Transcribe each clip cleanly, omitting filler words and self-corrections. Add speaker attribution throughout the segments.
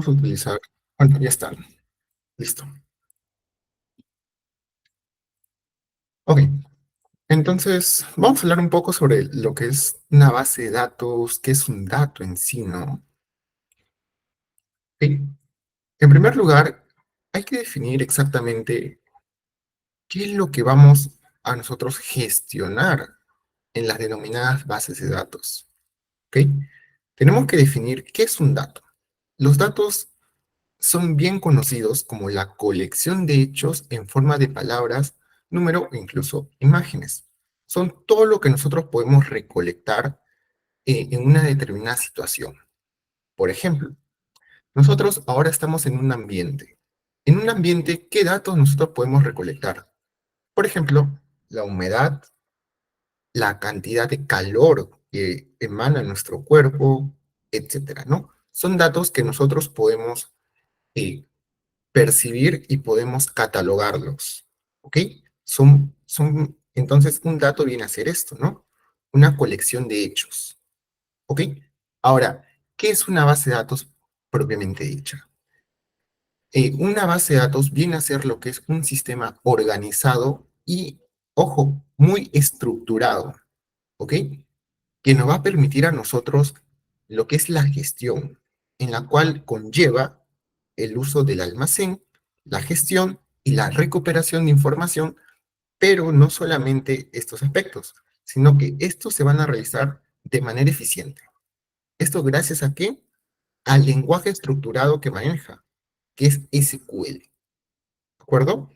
Speaker 1: vamos a utilizar, bueno, ya está, listo. Ok, entonces vamos a hablar un poco sobre lo que es una base de datos, qué es un dato en sí, ¿no? Ok, en primer lugar, hay que definir exactamente qué es lo que vamos a nosotros gestionar en las denominadas bases de datos, ¿ok? Tenemos que definir qué es un dato. Los datos son bien conocidos como la colección de hechos en forma de palabras, número e incluso imágenes. Son todo lo que nosotros podemos recolectar en una determinada situación. Por ejemplo, nosotros ahora estamos en un ambiente. En un ambiente, ¿qué datos nosotros podemos recolectar? Por ejemplo, la humedad, la cantidad de calor que emana nuestro cuerpo, etcétera, ¿no? Son datos que nosotros podemos eh, percibir y podemos catalogarlos, ¿ok? Entonces, un dato viene a ser esto, ¿no? Una colección de hechos, ¿ok? Ahora, ¿qué es una base de datos propiamente dicha? Una base de datos viene a ser lo que es un sistema organizado y, ojo, muy estructurado, ¿ok? Que nos va a permitir a nosotros lo que es la gestión, en la cual conlleva el uso del almacén, la gestión y la recuperación de información, pero no solamente estos aspectos, sino que estos se van a realizar de manera eficiente. ¿Esto gracias a qué? Al lenguaje estructurado que maneja, que es SQL, ¿de acuerdo?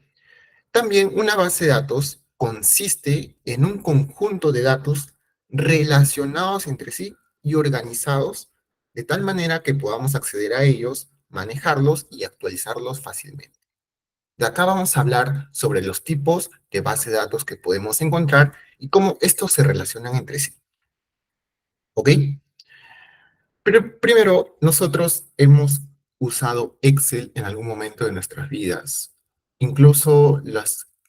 Speaker 1: También una base de datos consiste en un conjunto de datos relacionados entre sí y organizados de tal manera que podamos acceder a ellos, manejarlos y actualizarlos fácilmente. De acá vamos a hablar sobre los tipos de base de datos que podemos encontrar y cómo estos se relacionan entre sí. ¿Ok? Pero primero, nosotros hemos usado Excel en algún momento de nuestras vidas. Incluso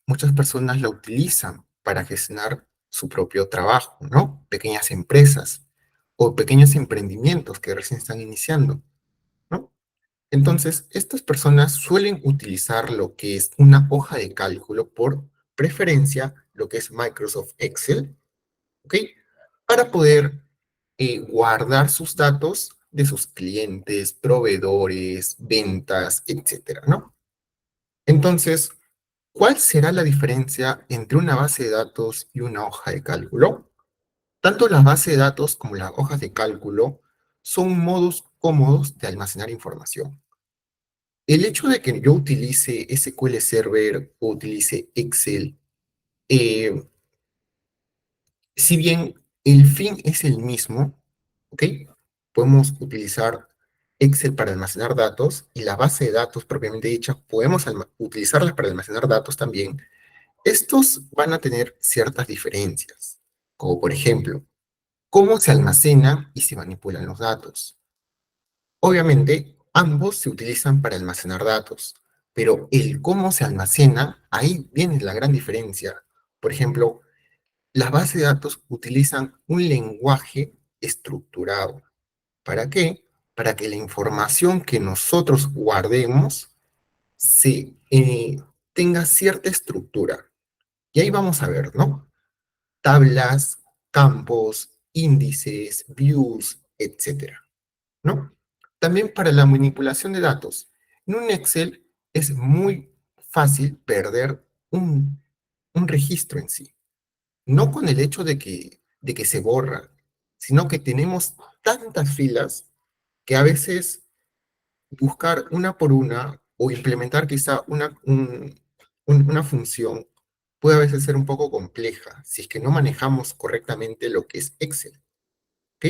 Speaker 1: muchas personas la utilizan para gestionar su propio trabajo, ¿no? Pequeñas empresas o pequeños emprendimientos que recién están iniciando, ¿no? Entonces, estas personas suelen utilizar lo que es una hoja de cálculo por preferencia, lo que es Microsoft Excel, ¿ok? Para poder guardar sus datos de sus clientes, proveedores, ventas, etcétera, ¿no? Entonces, ¿cuál será la diferencia entre una base de datos y una hoja de cálculo? Tanto las bases de datos como las hojas de cálculo son modos cómodos de almacenar información. El hecho de que yo utilice SQL Server o utilice Excel, eh, si bien el fin es el mismo, ¿ok? Podemos utilizar Excel para almacenar datos y la base de datos propiamente dicha, podemos utilizarlas para almacenar datos también. Estos van a tener ciertas diferencias, como por ejemplo, cómo se almacenan y se manipulan los datos. Obviamente, ambos se utilizan para almacenar datos, pero el cómo se almacena, ahí viene la gran diferencia. Por ejemplo, las bases de datos utilizan un lenguaje estructurado. ¿Para qué? Para que la información que nosotros guardemos tenga cierta estructura. Y ahí vamos a ver, ¿no? Tablas, campos, índices, views, etcétera, ¿no? También para la manipulación de datos. En un Excel es muy fácil perder un registro en sí. No con el hecho de que se borra, sino que tenemos tantas filas que a veces buscar una por una o implementar quizá una función puede a veces ser un poco compleja si es que no manejamos correctamente lo que es Excel, ¿ok?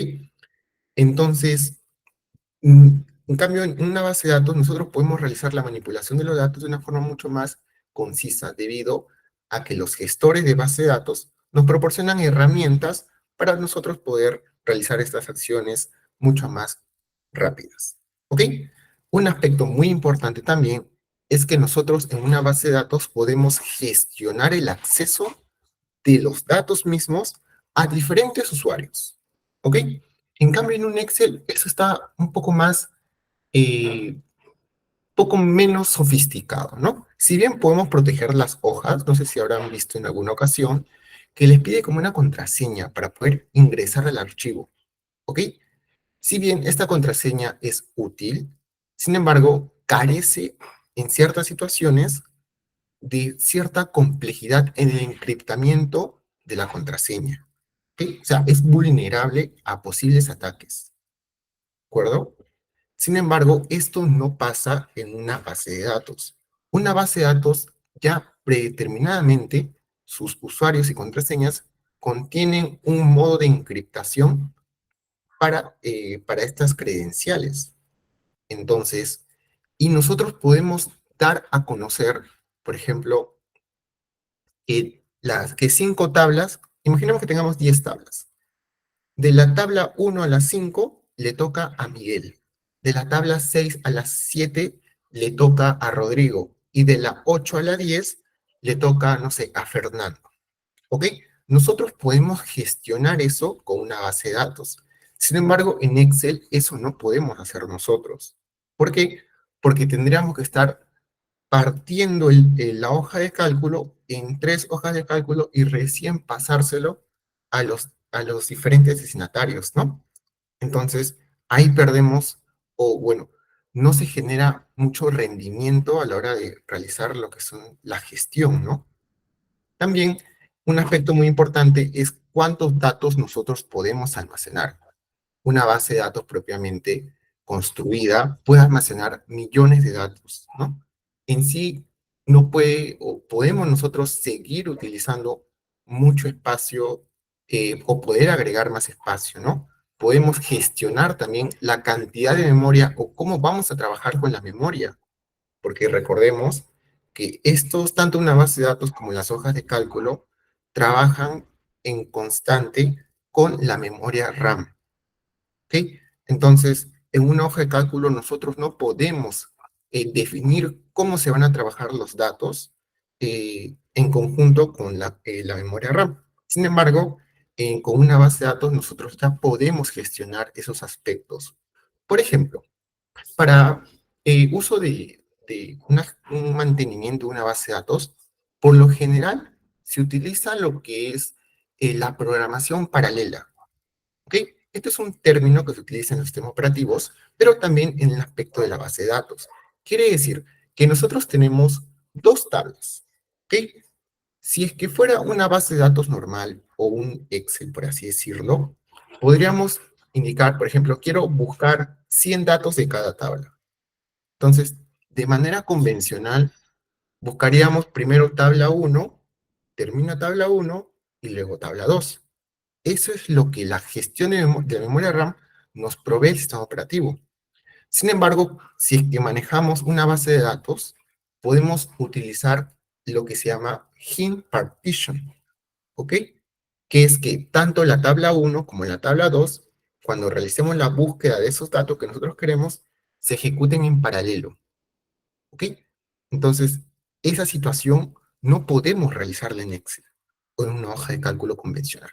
Speaker 1: Entonces, en cambio, en una base de datos nosotros podemos realizar la manipulación de los datos de una forma mucho más concisa debido a que los gestores de base de datos nos proporcionan herramientas para nosotros poder realizar estas acciones mucho más rápidas. ¿Ok? Un aspecto muy importante también es que nosotros en una base de datos podemos gestionar el acceso de los datos mismos a diferentes usuarios. ¿Ok? En cambio, en un Excel eso está un poco más eh, poco menos sofisticado, ¿no? Si bien podemos proteger las hojas, no sé si habrán visto en alguna ocasión, que les pide como una contraseña para poder ingresar al archivo, ¿ok? Si bien esta contraseña es útil, sin embargo, carece en ciertas situaciones de cierta complejidad en el encriptamiento de la contraseña, ¿ok? O sea, es vulnerable a posibles ataques, ¿de acuerdo? Sin embargo, esto no pasa en una base de datos. Una base de datos ya predeterminadamente, sus usuarios y contraseñas contienen un modo de encriptación para estas credenciales. Entonces, y nosotros podemos dar a conocer, por ejemplo, que 5 tablas, imaginemos que tengamos 10 tablas. De la tabla 1 a la 5 le toca a Miguel. De la tabla 6 a la 7 le toca a Rodrigo. Y de la 8 a la 10 le toca, no sé, a Fernando. ¿Ok? Nosotros podemos gestionar eso con una base de datos. Sin embargo, en Excel eso no podemos hacer nosotros. ¿Por qué? Porque tendríamos que estar partiendo la hoja de cálculo en 3 hojas de cálculo y recién pasárselo a los diferentes destinatarios, ¿no? Entonces, ahí perdemos, o bueno, no se genera mucho rendimiento a la hora de realizar lo que son la gestión, ¿no? También un aspecto muy importante es cuántos datos nosotros podemos almacenar. Una base de datos propiamente construida puede almacenar millones de datos, ¿no? En sí, no puede o podemos nosotros seguir utilizando mucho espacio o poder agregar más espacio, ¿no? Podemos gestionar también la cantidad de memoria o cómo vamos a trabajar con la memoria, porque recordemos que estos, tanto una base de datos como las hojas de cálculo, trabajan en constante con la memoria RAM. ¿Ok? Entonces, en una hoja de cálculo nosotros no podemos definir cómo se van a trabajar los datos en conjunto con la memoria RAM. Sin embargo, con una base de datos nosotros ya podemos gestionar esos aspectos. Por ejemplo, para uso de un mantenimiento de una base de datos, por lo general se utiliza lo que es la programación paralela. ¿Ok? Este es un término que se utiliza en los sistemas operativos, pero también en el aspecto de la base de datos. Quiere decir que nosotros tenemos 2 tablas. ¿Ok? Si es que fuera una base de datos normal o un Excel, por así decirlo, podríamos indicar, por ejemplo, quiero buscar 100 datos de cada tabla. Entonces, de manera convencional, buscaríamos primero tabla 1, termina tabla 1 y luego tabla 2. Eso es lo que la gestión de memoria RAM nos provee el sistema operativo. Sin embargo, si es que manejamos una base de datos, podemos utilizar lo que se llama hint partition, ¿ok? Que es que tanto la tabla 1 como la tabla 2, cuando realicemos la búsqueda de esos datos que nosotros queremos, se ejecuten en paralelo, ¿ok? Entonces, esa situación no podemos realizarla en Excel o en una hoja de cálculo convencional.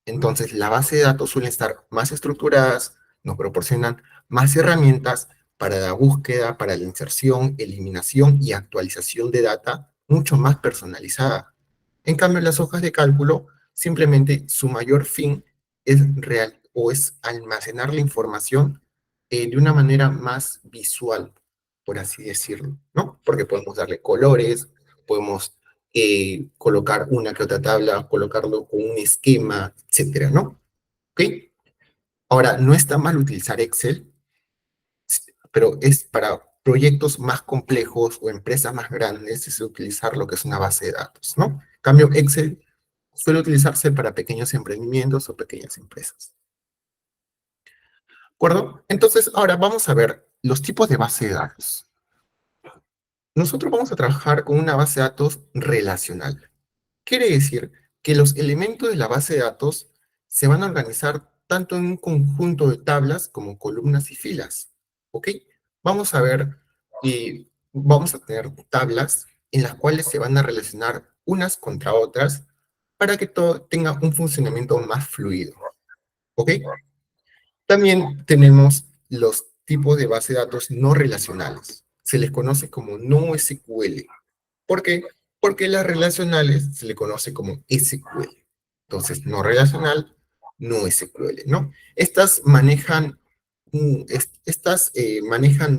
Speaker 1: Entonces, la base de datos suelen estar más estructuradas, nos proporcionan más herramientas para la búsqueda, para la inserción, eliminación y actualización de data mucho más personalizada. En cambio, las hojas de cálculo, simplemente su mayor fin es real o es almacenar la información de una manera más visual, por así decirlo, ¿no? Porque podemos darle colores, podemos colocar una que otra tabla, colocarlo con un esquema, etcétera, ¿no? ¿Ok? Ahora, no está mal utilizar Excel, pero es para proyectos más complejos o empresas más grandes, es utilizar lo que es una base de datos, ¿no? En cambio, Excel suele utilizarse para pequeños emprendimientos o pequeñas empresas. ¿De acuerdo? Entonces, ahora vamos a ver los tipos de base de datos. Nosotros vamos a trabajar con una base de datos relacional. Quiere decir que los elementos de la base de datos se van a organizar tanto en un conjunto de tablas como columnas y filas. ¿Ok? Vamos a ver, vamos a tener tablas en las cuales se van a relacionar unas contra otras para que todo tenga un funcionamiento más fluido. ¿Ok? También tenemos los tipos de base de datos no relacionales. Se les conoce como no SQL. ¿Por qué? Porque las relacionales se le conoce como SQL. Entonces, no relacional, no SQL, ¿no? Estas manejan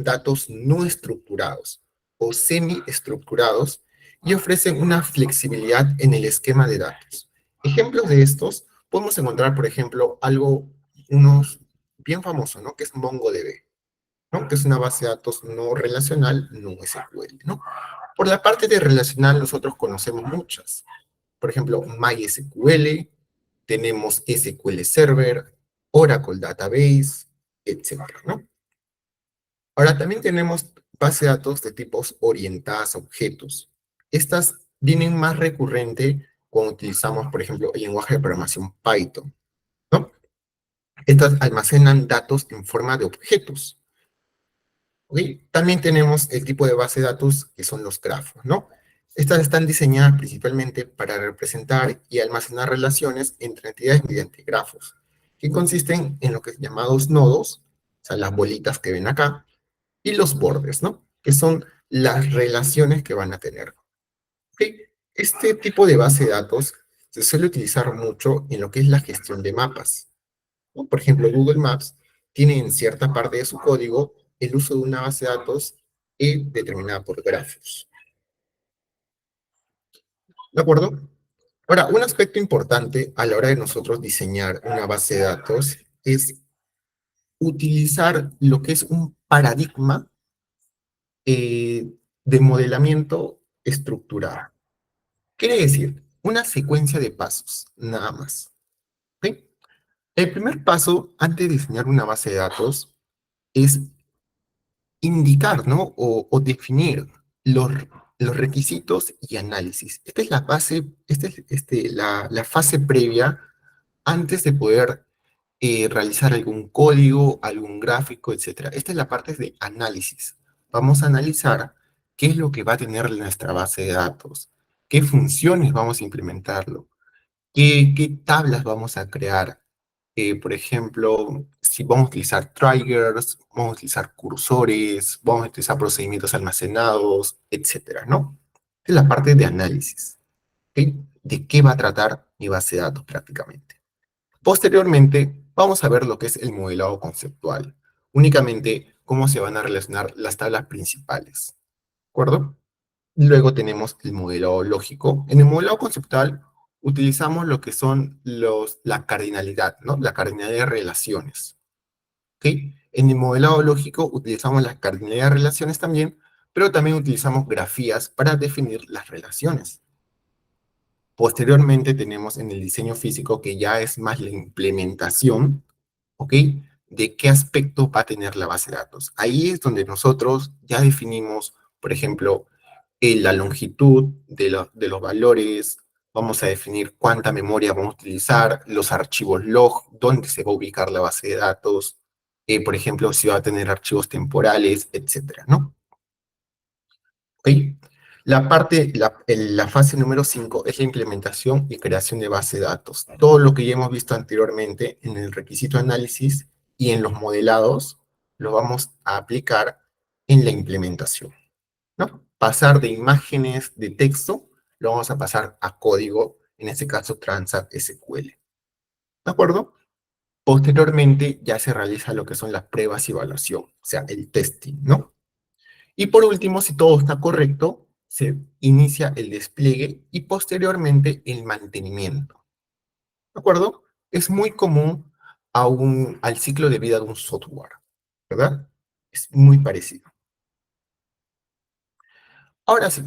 Speaker 1: datos no estructurados o semi-estructurados y ofrecen una flexibilidad en el esquema de datos. Ejemplos de estos podemos encontrar, por ejemplo, unos bien famosos, ¿no? Que es MongoDB, ¿no? Que es una base de datos no relacional, no SQL, ¿no? Por la parte de relacional, nosotros conocemos muchas. Por ejemplo, MySQL, tenemos SQL Server, Oracle Database, etcétera, ¿no? Ahora, también tenemos base de datos de tipos orientadas a objetos. Estas vienen más recurrente cuando utilizamos, por ejemplo, el lenguaje de programación Python, ¿no? Estas almacenan datos en forma de objetos. ¿Ok? También tenemos el tipo de base de datos que son los grafos, ¿no? Estas están diseñadas principalmente para representar y almacenar relaciones entre entidades mediante grafos, que consisten en lo que es llamados nodos, o sea, las bolitas que ven acá, y los bordes, ¿no? Que son las relaciones que van a tener. ¿Ok? Este tipo de base de datos se suele utilizar mucho en lo que es la gestión de mapas, ¿no? Por ejemplo, Google Maps tiene en cierta parte de su código el uso de una base de datos determinada por grafos. ¿De acuerdo? Ahora, un aspecto importante a la hora de nosotros diseñar una base de datos es utilizar lo que es un paradigma de modelamiento estructurado. Quiere decir, una secuencia de pasos, nada más. ¿Ok? El primer paso antes de diseñar una base de datos es indicar, ¿no? O definir los, los requisitos y análisis. Esta es la base, esta es la fase previa antes de poder realizar algún código, algún gráfico, etcétera. Esta es la parte de análisis. Vamos a analizar qué es lo que va a tener nuestra base de datos, qué funciones vamos a implementarlo, qué tablas vamos a crear. Por ejemplo, si vamos a utilizar triggers, vamos a utilizar cursores, vamos a utilizar procedimientos almacenados, etcétera, ¿no? Es la parte de análisis, ¿ok? ¿De qué va a tratar mi base de datos prácticamente? Posteriormente, vamos a ver lo que es el modelado conceptual, únicamente cómo se van a relacionar las tablas principales, ¿de acuerdo? Luego tenemos el modelado lógico. En el modelado conceptual utilizamos lo que son la cardinalidad, ¿no? La cardinalidad de relaciones, ¿ok? En el modelado lógico utilizamos la cardinalidad de relaciones también, pero también utilizamos grafías para definir las relaciones. Posteriormente tenemos en el diseño físico que ya es más la implementación, ¿ok? De qué aspecto va a tener la base de datos. Ahí es donde nosotros ya definimos, por ejemplo, la longitud de los valores, vamos a definir cuánta memoria vamos a utilizar, los archivos log, dónde se va a ubicar la base de datos, por ejemplo, si va a tener archivos temporales, etcétera, ¿no? ¿Ok? La fase número 5 es la implementación y creación de base de datos. Todo lo que ya hemos visto anteriormente en el requisito análisis y en los modelados, lo vamos a aplicar en la implementación, ¿no? Pasar de imágenes de texto, lo vamos a pasar a código, en este caso Transact SQL. ¿De acuerdo? Posteriormente ya se realiza lo que son las pruebas y evaluación, o sea, el testing, ¿no? Y por último, si todo está correcto, se inicia el despliegue y posteriormente el mantenimiento. ¿De acuerdo? Es muy común al ciclo de vida de un software, ¿verdad? Es muy parecido. Ahora sí,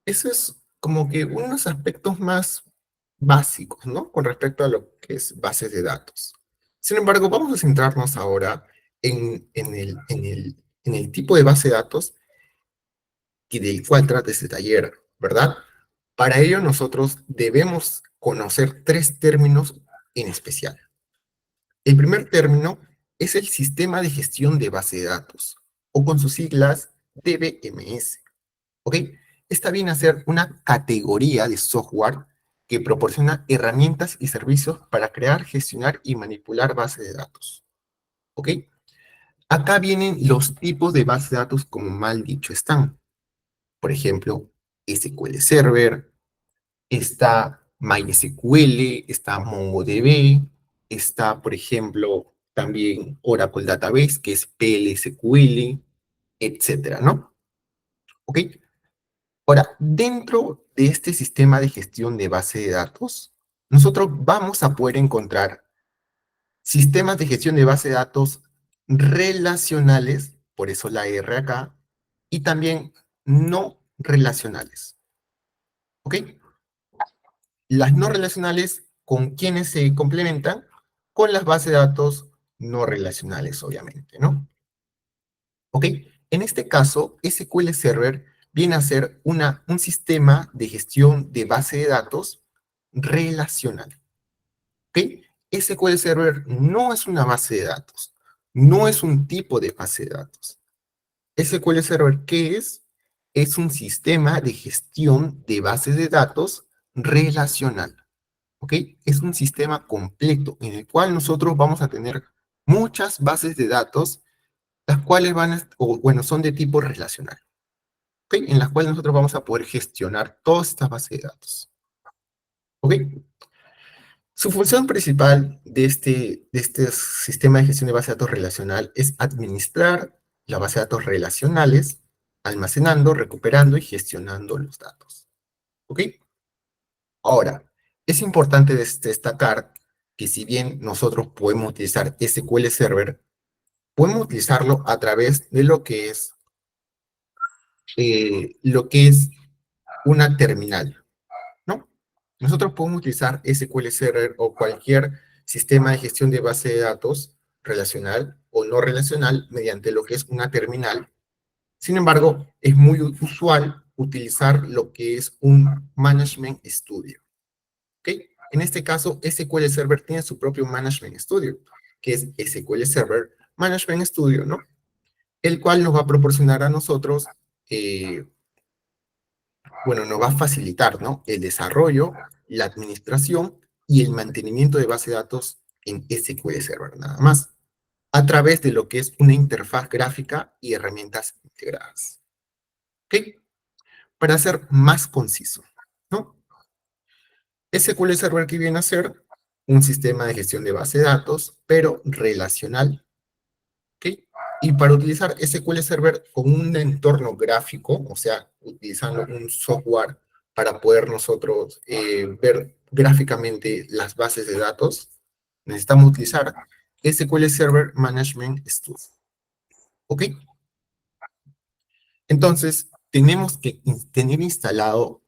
Speaker 1: eso es como que unos aspectos más básicos, ¿no? Con respecto a lo que es bases de datos. Sin embargo, vamos a centrarnos ahora en el tipo de base de datos y del cual trata este taller, ¿verdad? Para ello nosotros debemos conocer tres términos en especial. El primer término es el sistema de gestión de base de datos, o con sus siglas DBMS, ¿ok? Esta viene a ser una categoría de software que proporciona herramientas y servicios para crear, gestionar y manipular bases de datos, ¿ok? Acá vienen los tipos de base de datos como mal dicho están. Por ejemplo, SQL Server, está MySQL, está MongoDB, está, por ejemplo, también Oracle Database, que es PLSQL, etcétera, ¿no? ¿Ok? Ahora, dentro de este sistema de gestión de base de datos, nosotros vamos a poder encontrar sistemas de gestión de base de datos relacionales, por eso la R acá, y también no relacionales. ¿Ok? Las no relacionales, ¿con quiénes se complementan? Con las bases de datos no relacionales, obviamente, ¿no? ¿Ok? En este caso, SQL Server viene a ser un sistema de gestión de base de datos relacional. ¿Ok? SQL Server no es una base de datos, no es un tipo de base de datos. SQL Server, ¿qué es? Es un sistema de gestión de bases de datos relacional. ¿Ok? Es un sistema completo en el cual nosotros vamos a tener muchas bases de datos, las cuales o, bueno, son de tipo relacional. ¿Ok? En las cuales nosotros vamos a poder gestionar todas estas bases de datos. ¿Ok? Su función principal de este sistema de gestión de base de datos relacional es administrar la base de datos relacionales, almacenando, recuperando y gestionando los datos. ¿Ok? Ahora, es importante destacar que si bien nosotros podemos utilizar SQL Server, podemos utilizarlo a través de lo que es una terminal, ¿no? Nosotros podemos utilizar SQL Server o cualquier sistema de gestión de base de datos relacional o no relacional mediante lo que es una terminal. Sin embargo, es muy usual utilizar lo que es un Management Studio. ¿Ok? En este caso, SQL Server tiene su propio Management Studio, que es SQL Server Management Studio, ¿no? El cual nos va a proporcionar a nosotros, eh, bueno, nos va a facilitar, ¿no? El desarrollo, la administración y el mantenimiento de base de datos en SQL Server, nada más, a través de lo que es una interfaz gráfica y herramientas integradas. ¿Ok? Para ser más conciso, ¿no? SQL Server que viene a ser un sistema de gestión de base de datos, pero relacional. ¿Ok? Y para utilizar SQL Server con un entorno gráfico, o sea, utilizando un software para poder nosotros ver gráficamente las bases de datos, necesitamos utilizar SQL Server Management Studio. ¿Ok? Entonces, tenemos que tener instalado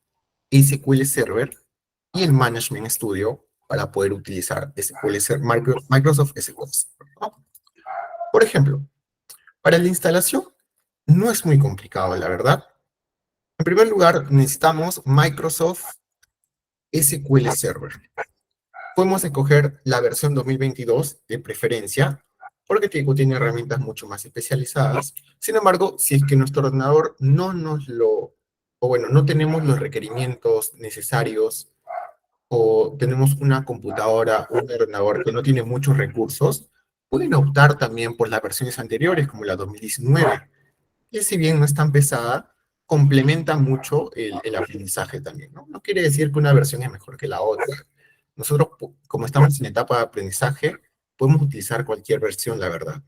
Speaker 1: SQL Server y el Management Studio para poder utilizar SQL Server, Microsoft SQL Server, ¿no? Por ejemplo, para la instalación no es muy complicado, la verdad. En primer lugar, necesitamos Microsoft SQL Server. Podemos escoger la versión 2022 de preferencia, porque tiene herramientas mucho más especializadas. Sin embargo, si es que nuestro ordenador o bueno, no tenemos los requerimientos necesarios, o tenemos una computadora, un ordenador que no tiene muchos recursos, pueden optar también por las versiones anteriores, como la 2019, que si bien no es tan pesada, complementa mucho el aprendizaje también, ¿no? No quiere decir que una versión es mejor que la otra. Nosotros, como estamos en etapa de aprendizaje, podemos utilizar cualquier versión, la verdad.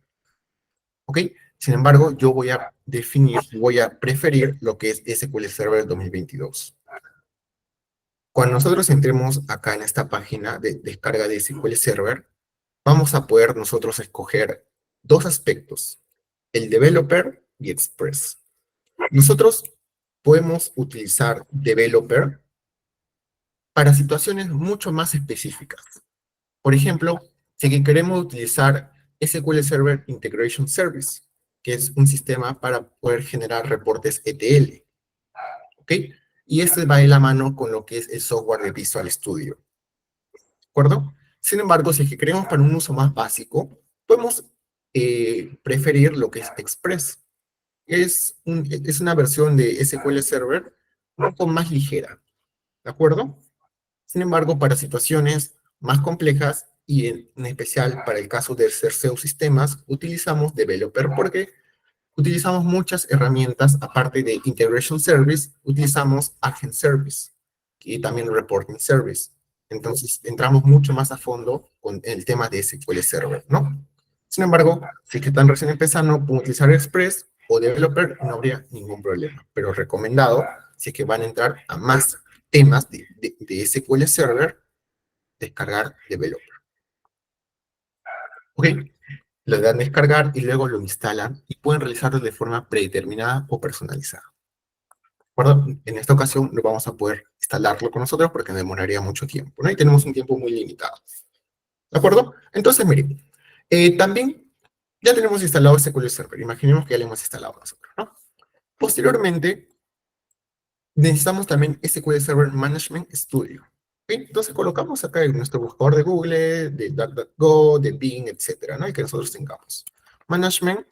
Speaker 1: ¿Ok? Sin embargo, yo voy a preferir lo que es SQL Server 2022. Cuando nosotros entremos acá en esta página de descarga de SQL Server, vamos a poder nosotros escoger dos aspectos, el Developer y Express. Nosotros podemos utilizar Developer para situaciones mucho más específicas. Por ejemplo, si queremos utilizar SQL Server Integration Service, que es un sistema para poder generar reportes ETL, ¿ok? Y este va de la mano con lo que es el software de Visual Studio, ¿de acuerdo? Sin embargo, si es que queremos para un uso más básico, podemos preferir lo que es Express. Es una versión de SQL Server un poco más ligera, ¿de acuerdo? Sin embargo, para situaciones más complejas y en especial para el caso de terceros sistemas, utilizamos Developer porque utilizamos muchas herramientas, aparte de Integration Service, utilizamos Agent Service y también Reporting Service. Entonces, entramos mucho más a fondo con el tema de SQL Server, ¿no? Sin embargo, si es que están recién empezando, pueden utilizar Express o Developer, no habría ningún problema. Pero recomendado, si es que van a entrar a más temas de SQL Server, descargar Developer. Ok, lo dan a descargar y luego lo instalan y pueden realizarlo de forma predeterminada o personalizada. ¿De acuerdo? En esta ocasión no vamos a poder instalarlo con nosotros porque demoraría mucho tiempo, ¿no? Y tenemos un tiempo muy limitado. ¿De acuerdo? Entonces, miren, también ya tenemos instalado SQL Server. Imaginemos que ya lo hemos instalado nosotros, ¿no? Posteriormente, necesitamos también SQL Server Management Studio. ¿Sí? Entonces colocamos acá en nuestro buscador de Google, de DuckDuckGo, de Bing, etcétera, ¿no? Y que nosotros tengamos. Management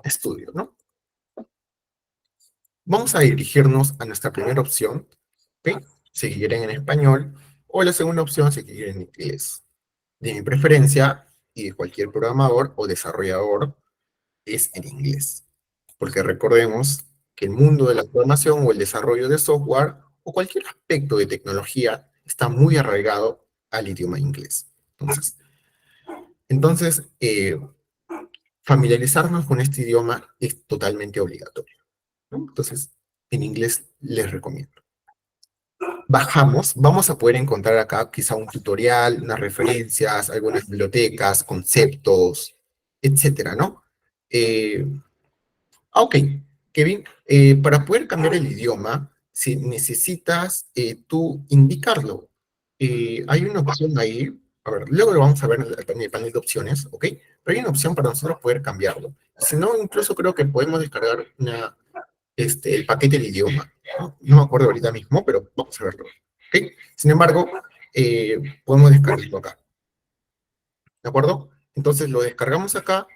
Speaker 1: Studio, ¿no? Vamos a dirigirnos a nuestra primera opción, ¿ok? Si quieren en español, o la segunda opción si quieren en inglés. De mi preferencia, y de cualquier programador o desarrollador, es en inglés. Porque recordemos que el mundo de la programación o el desarrollo de software o cualquier aspecto de tecnología está muy arraigado al idioma inglés. Entonces, familiarizarnos con este idioma es totalmente obligatorio, ¿no? Entonces, en inglés les recomiendo. Bajamos, vamos a poder encontrar acá quizá un tutorial, unas referencias, algunas bibliotecas, conceptos, etcétera, ¿no? Eh, ok, Kevin, para poder cambiar el idioma, si necesitas tú indicarlo, hay una opción ahí, a ver, luego lo vamos a ver en el panel de opciones, ¿ok? Pero hay una opción para nosotros poder cambiarlo. Si no, incluso creo que podemos descargar el paquete del idioma. No me acuerdo ahorita mismo, pero vamos a verlo. ¿Ok? Sin embargo, podemos descargarlo acá. ¿De acuerdo? Entonces lo descargamos acá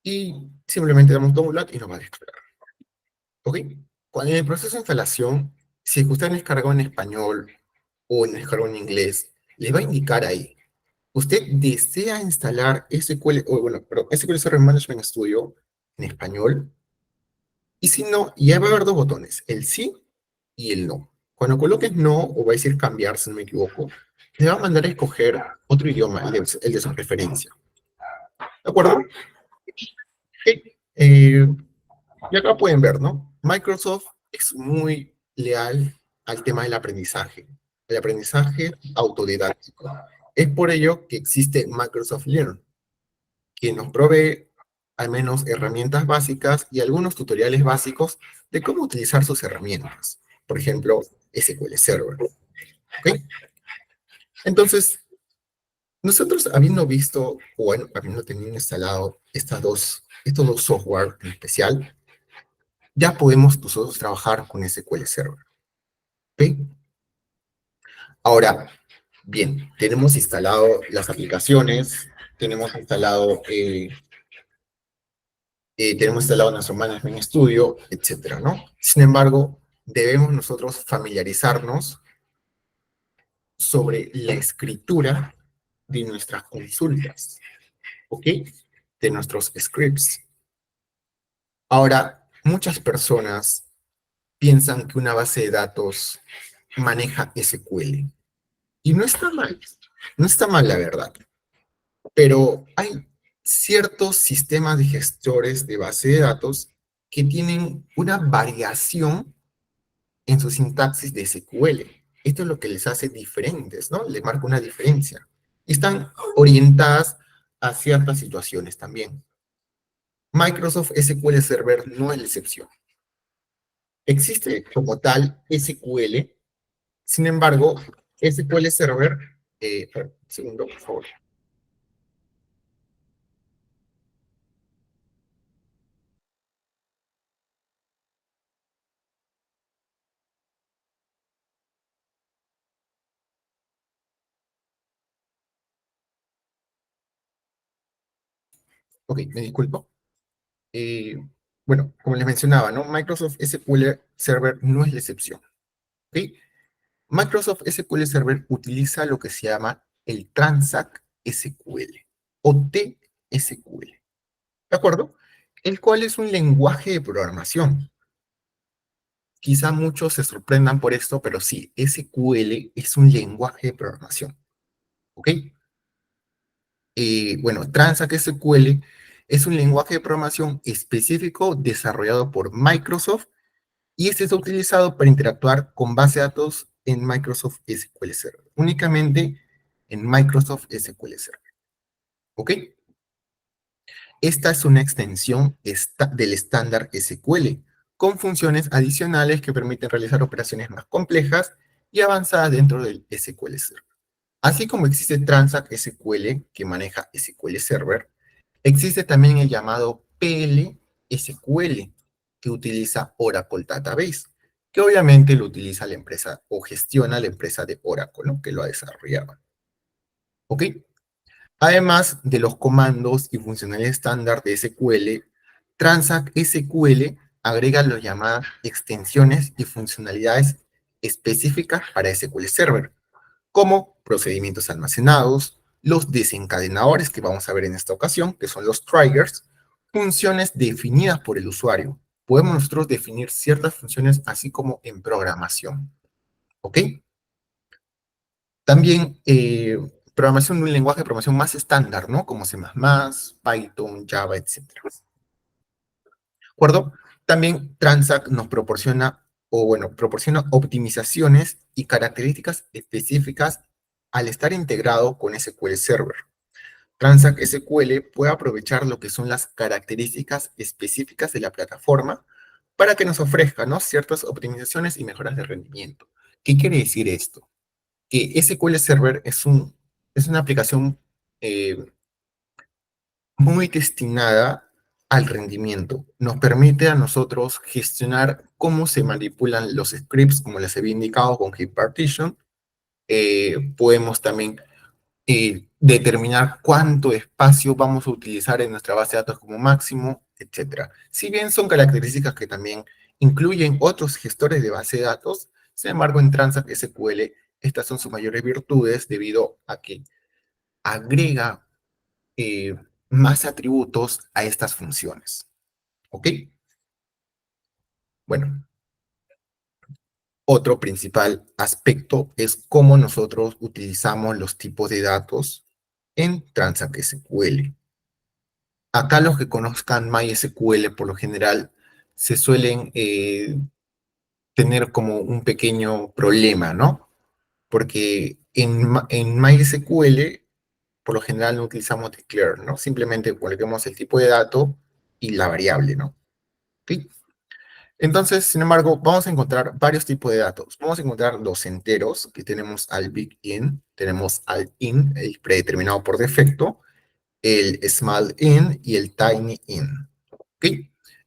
Speaker 1: y simplemente damos download y nos va a descargar. ¿Ok? Cuando en el proceso de instalación, si usted descargó en español o descargó en inglés, le va a indicar ahí. Usted desea instalar SQL, o bueno, perdón, SQL Server Management Studio en español. Y si no, ya va a haber dos botones, el sí y el no. Cuando coloques no, o va a decir cambiar, si no me equivoco, te va a mandar a escoger otro idioma, el de su preferencia. ¿De acuerdo? Ok. Y acá pueden ver, ¿no? Microsoft es muy leal al tema del aprendizaje, el aprendizaje autodidáctico. Es por ello que existe Microsoft Learn, que nos provee al menos herramientas básicas y algunos tutoriales básicos de cómo utilizar sus herramientas. Por ejemplo, SQL Server. ¿Ok? Entonces, nosotros habiendo visto, o bueno, habiendo tenido instalado estos dos software en especial, ya podemos nosotros trabajar con SQL Server. ¿Ok? Ahora, bien, tenemos instalado las aplicaciones, tenemos instalado nuestro Management Studio, etcétera, ¿no? Sin embargo, debemos nosotros familiarizarnos sobre la escritura de nuestras consultas, ¿ok? De nuestros scripts. Ahora, muchas personas piensan que una base de datos maneja SQL. Y no está mal la verdad, pero hay ciertos sistemas de gestores de base de datos que tienen una variación en su sintaxis de SQL. Esto es lo que les hace diferentes, ¿no? Les marca una diferencia. Y están orientadas a ciertas situaciones también. Microsoft SQL Server no es la excepción. Existe como tal SQL, sin embargo, SQL Server, un segundo, por favor. Ok, me disculpo. Eh, bueno, como les mencionaba, ¿no? Microsoft SQL Server no es la excepción. ¿Ok? Microsoft SQL Server utiliza lo que se llama el Transact SQL o TSQL, ¿de acuerdo? El cual es un lenguaje de programación. Quizá muchos se sorprendan por esto, pero sí, SQL es un lenguaje de programación, ¿ok? Bueno, Transact SQL es un lenguaje de programación específico desarrollado por Microsoft y este está utilizado para interactuar con base de datos en Microsoft SQL Server, únicamente en Microsoft SQL Server, ¿ok? Esta es una extensión del estándar SQL, con funciones adicionales que permiten realizar operaciones más complejas y avanzadas dentro del SQL Server. Así como existe Transact SQL, que maneja SQL Server, existe también el llamado PL-SQL, que utiliza Oracle Database, que obviamente lo utiliza la empresa o gestiona la empresa de Oracle, ¿no? Que lo ha desarrollado. ¿Ok? Además de los comandos y funcionalidades estándar de SQL, Transact SQL agrega las llamadas extensiones y funcionalidades específicas para SQL Server, como procedimientos almacenados, los desencadenadores que vamos a ver en esta ocasión, que son los triggers, funciones definidas por el usuario. Podemos nosotros definir ciertas funciones así como en programación, ¿ok? También programación de un lenguaje de programación más estándar, ¿no? Como C++, Python, Java, etcétera. ¿De acuerdo? También Transact nos proporciona, o bueno, proporciona optimizaciones y características específicas al estar integrado con SQL Server. Transact SQL puede aprovechar lo que son las características específicas de la plataforma para que nos ofrezca, ¿no? Ciertas optimizaciones y mejoras de rendimiento. ¿Qué quiere decir esto? Que SQL Server es una aplicación eh, muy destinada al rendimiento. Nos permite a nosotros gestionar cómo se manipulan los scripts, como les había indicado con Heap Partition. Podemos también determinar cuánto espacio vamos a utilizar en nuestra base de datos como máximo, etcétera. Si bien son características que también incluyen otros gestores de base de datos, sin embargo, en Transact SQL estas son sus mayores virtudes debido a que agrega eh, más atributos a estas funciones. ¿Ok? Bueno, otro principal aspecto es cómo nosotros utilizamos los tipos de datos en Transact SQL. Acá los que conozcan MySQL por lo general se suelen tener como un pequeño problema, ¿no? Porque en MySQL por lo general no utilizamos declare, ¿no? Simplemente colocamos el tipo de dato y la variable, ¿no? ¿Ok? Entonces, sin embargo, vamos a encontrar varios tipos de datos. Vamos a encontrar los enteros, que tenemos al big int, tenemos al int, el predeterminado por defecto, el small int y el tiny int. ¿Ok?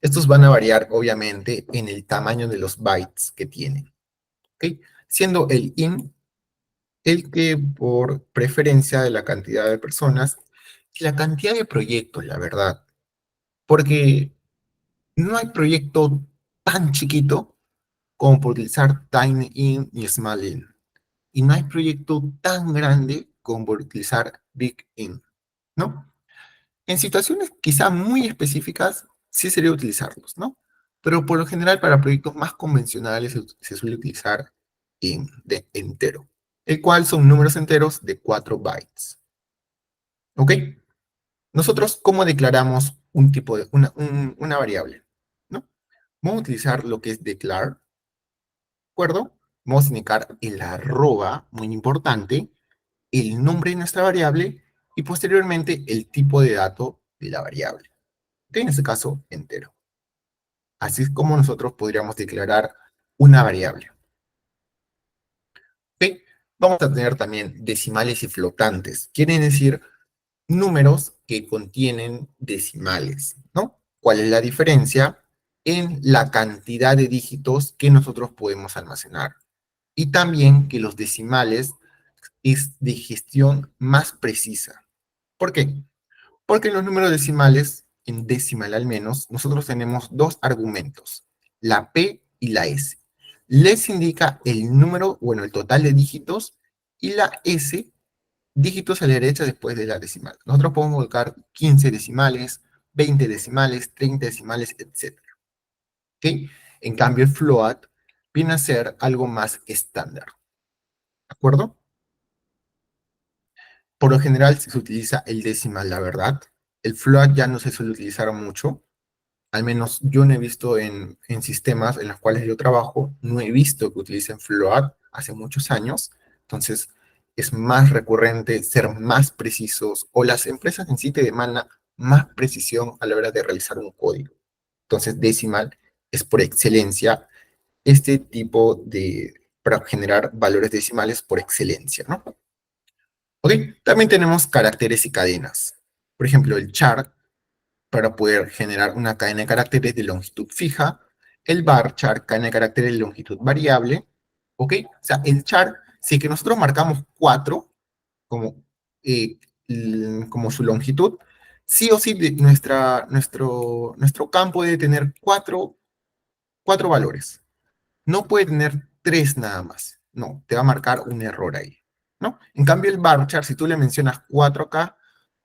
Speaker 1: Estos van a variar, obviamente, en el tamaño de los bytes que tienen. ¿Ok? Siendo el int el que por preferencia de la cantidad de personas y la cantidad de proyectos, la verdad. Porque no hay proyecto tan chiquito como por utilizar TinyInt y SmallInt. Y no hay proyecto tan grande como por utilizar BigInt, ¿no? En situaciones quizá muy específicas, sí sería utilizarlos, ¿no? Pero por lo general para proyectos más convencionales se suele utilizar int de entero, el cual son números enteros de 4 bytes. ¿Ok? Nosotros, ¿cómo declaramos un tipo de, una variable? ¿No? Vamos a utilizar lo que es declare, ¿de acuerdo? Vamos a indicar el arroba, muy importante, el nombre de nuestra variable y posteriormente el tipo de dato de la variable. Que en este caso, entero. Así es como nosotros podríamos declarar una variable. ¿Ok? Vamos a tener también decimales y flotantes. Quieren decir números que contienen decimales, ¿no? ¿Cuál es la diferencia? En la cantidad de dígitos que nosotros podemos almacenar. Y también que los decimales es de gestión más precisa. ¿Por qué? Porque en los números decimales, en decimal al menos, nosotros tenemos dos argumentos, la P y la S. Les indica el número, bueno, el total de dígitos, y la S dígitos a la derecha después de la decimal. Nosotros podemos colocar 15 decimales, 20 decimales, 30 decimales, etc. ¿Ok? En cambio, el float viene a ser algo más estándar. ¿De acuerdo? Por lo general se utiliza el decimal, la verdad. El float ya no se suele utilizar mucho. Al menos yo no he visto en sistemas en los cuales yo trabajo, no he visto que utilicen float hace muchos años. Entonces, es más recurrente ser más precisos o las empresas en sí te demandan más precisión a la hora de realizar un código. Entonces, decimal es por excelencia este tipo de, para generar valores decimales por excelencia, ¿no? Ok, también tenemos caracteres y cadenas. Por ejemplo, el char para poder generar una cadena de caracteres de longitud fija, el varchar, cadena de caracteres de longitud variable, ¿ok? O sea, el char, si es que nosotros marcamos 4 como, eh, como su longitud, sí o sí nuestro campo debe tener cuatro valores. No puede tener 3 nada más. No, te va a marcar un error ahí, ¿no? En cambio, el varchar, si tú le mencionas 4 acá,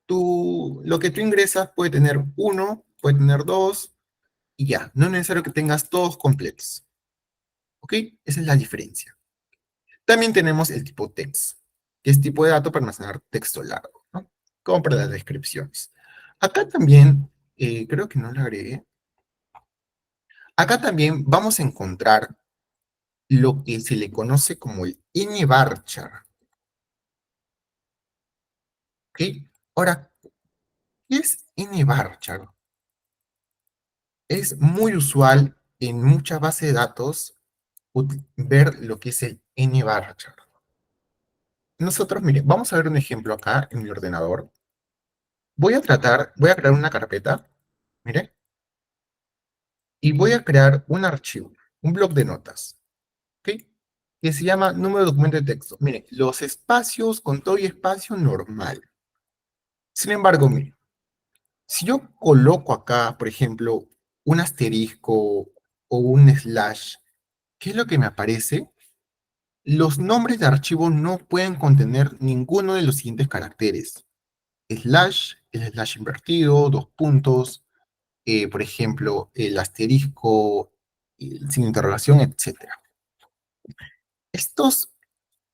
Speaker 1: lo que tú ingresas puede tener uno, puede tener dos, y ya. No es necesario que tengas todos completos. ¿Ok? Esa es la diferencia. También tenemos el tipo text, que es tipo de dato para almacenar texto largo, ¿no? Como para las descripciones. Acá también, creo que no lo agregué. Acá también vamos a encontrar lo que se le conoce como el nvarchar. ¿Ok? Ahora, ¿qué es nvarchar? Es muy usual en muchas bases de datos ver lo que es el nvarchar. Nosotros, mire, vamos a ver un ejemplo acá en mi ordenador. Voy a crear una carpeta, mire, y voy a crear un archivo, un bloc de notas, ¿ok? Que se llama número de documento de texto. Mire, los espacios con todo y espacio normal. Sin embargo, mire, si yo coloco acá, por ejemplo, un asterisco o un slash, ¿qué es lo que me aparece? Los nombres de archivo no pueden contener ninguno de los siguientes caracteres. Slash, el slash invertido, dos puntos, por ejemplo, el asterisco, el sin interrogación, etcétera. Estos,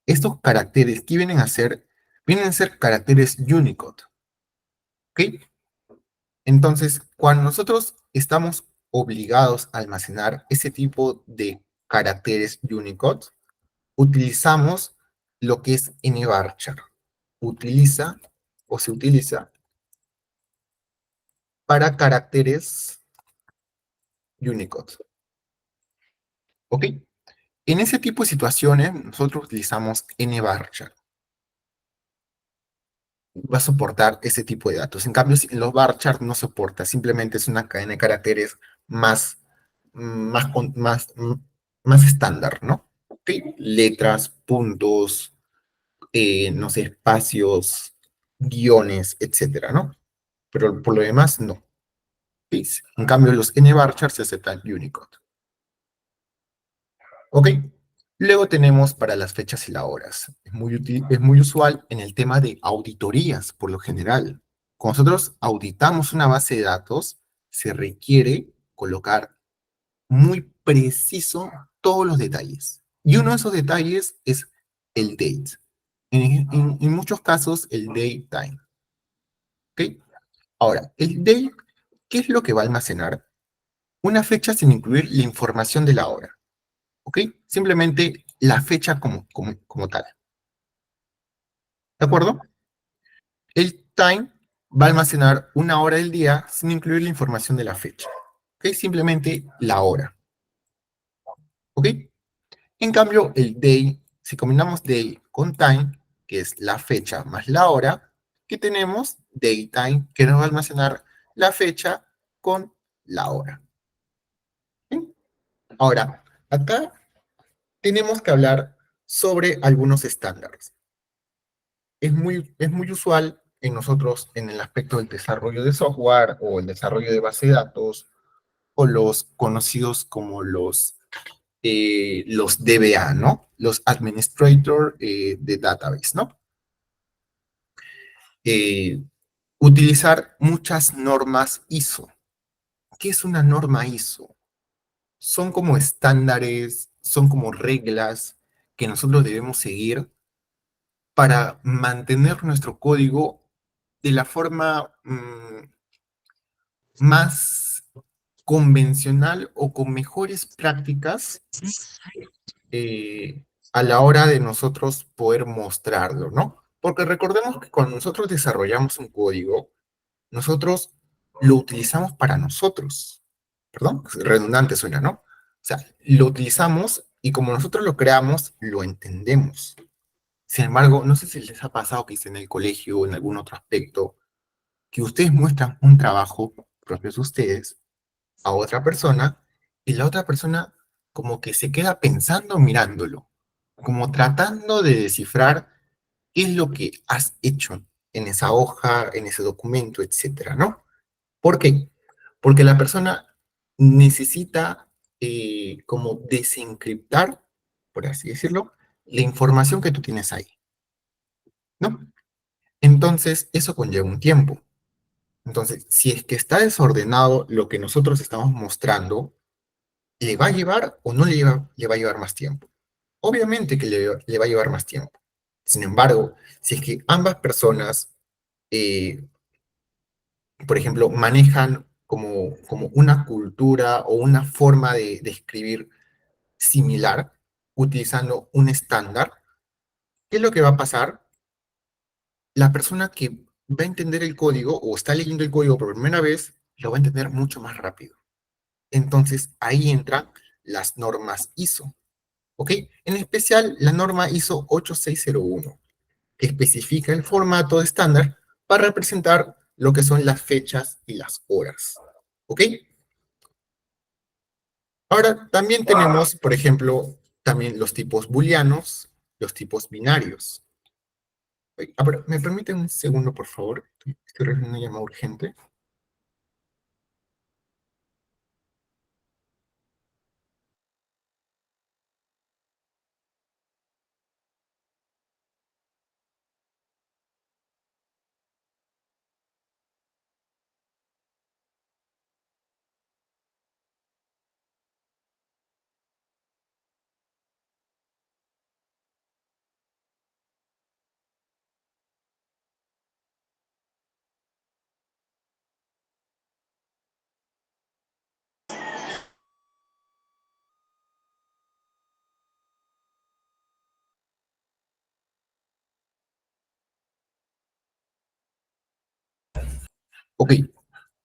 Speaker 1: estos caracteres, ¿qué vienen a ser? Vienen a ser caracteres Unicode, ¿ok? Entonces, cuando nosotros estamos obligados a almacenar ese tipo de caracteres Unicode, utilizamos lo que es nvarchar. Utiliza o se utiliza para caracteres Unicode, ¿ok? En ese tipo de situaciones, nosotros utilizamos nvarchar. Va a soportar ese tipo de datos. En cambio, si los varchar no soporta, simplemente es una cadena de caracteres más, más estándar, ¿no? ¿Ok? Letras, puntos, no sé, espacios, guiones, etcétera, ¿no? Pero por lo demás, no. ¿Sí? En cambio, los nvarchar se aceptan Unicode. ¿Ok? Luego tenemos para las fechas y las horas. Es muy usual en el tema de auditorías, por lo general. Cuando nosotros auditamos una base de datos, se requiere colocar muy preciso todos los detalles. Y uno de esos detalles es el date. En muchos casos, el date time. ¿Ok? Ahora, el date, ¿qué es lo que va a almacenar? Una fecha sin incluir la información de la hora. ¿Ok? Simplemente la fecha como tal. ¿De acuerdo? El time va a almacenar una hora del día sin incluir la información de la fecha. ¿Ok? Simplemente la hora. ¿Ok? En cambio, el day, si combinamos day con time, que es la fecha más la hora, ¿qué tenemos? Daytime, que nos va a almacenar la fecha con la hora. ¿Sí? Ahora, acá tenemos que hablar sobre algunos estándares. Es muy usual en nosotros en el aspecto del desarrollo de software o el desarrollo de base de datos o los conocidos como los DBA, ¿no? Los Administrator de Database, ¿no? eh, utilizar muchas normas ISO. ¿Qué es una norma ISO? Son como estándares, son como reglas que nosotros debemos seguir para mantener nuestro código de la forma más convencional o con mejores prácticas a la hora de nosotros poder mostrarlo, ¿no? Porque recordemos que cuando nosotros desarrollamos un código, nosotros lo utilizamos para nosotros. Perdón, redundante suena, ¿no? O sea, lo utilizamos y como nosotros lo creamos, lo entendemos. Sin embargo, no sé si les ha pasado que en el colegio o en algún otro aspecto, que ustedes muestran un trabajo propio de ustedes a otra persona y la otra persona como que se queda pensando mirándolo, como tratando de descifrar qué es lo que has hecho en esa hoja, en ese documento, etcétera, ¿no? ¿Por qué? Porque la persona necesita como desencriptar, por así decirlo, la información que tú tienes ahí, ¿no? Entonces, eso conlleva un tiempo. Entonces, si es que está desordenado lo que nosotros estamos mostrando, ¿le va a llevar o no le va a llevar más tiempo? Obviamente que le va a llevar más tiempo. Sin embargo, si es que ambas personas, eh, por ejemplo, manejan como una cultura o una forma de escribir similar, utilizando un estándar, ¿qué es lo que va a pasar? La persona que va a entender el código o está leyendo el código por primera vez, lo va a entender mucho más rápido. Entonces, ahí entran las normas ISO, ¿ok? En especial, la norma ISO 8601, que especifica el formato estándar para representar lo que son las fechas y las horas, ¿ok? Ahora, también tenemos, por ejemplo, también los tipos booleanos, los tipos binarios. A ver, ¿me permiten un segundo, por favor? Estoy recibiendo una llamada urgente. Ok,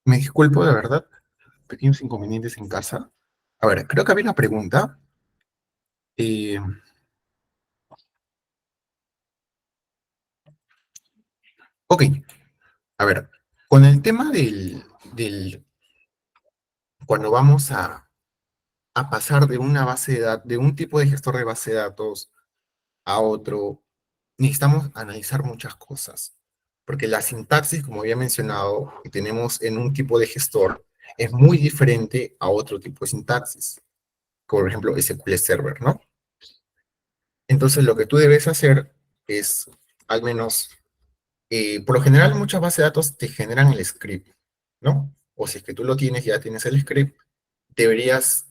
Speaker 1: me disculpo de verdad, pequeños inconvenientes en casa. A ver, creo que había una pregunta. Eh, ok, a ver, con el tema cuando vamos a pasar de una base de datos, de un tipo de gestor de base de datos a otro, necesitamos analizar muchas cosas, porque la sintaxis, como había mencionado, que tenemos en un tipo de gestor, es muy diferente a otro tipo de sintaxis, por ejemplo, SQL Server, ¿no? Entonces, lo que tú debes hacer es, al menos, por lo general, muchas bases de datos te generan el script, ¿no? O si es que tú lo tienes, ya tienes el script, deberías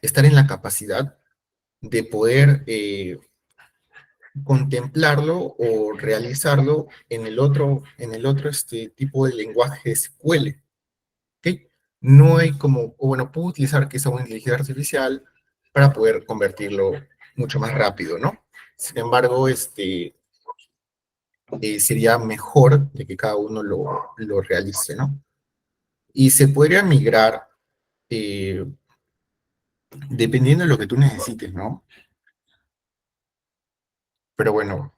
Speaker 1: estar en la capacidad de poder contemplarlo o realizarlo en el otro tipo de lenguaje SQL, ¿ok? No hay como, o bueno, puedo utilizar quizá una inteligencia artificial para poder convertirlo mucho más rápido, ¿no? Sin embargo, sería mejor de que cada uno lo realice, ¿no? Y se podría migrar eh, dependiendo de lo que tú necesites, ¿no? Pero bueno,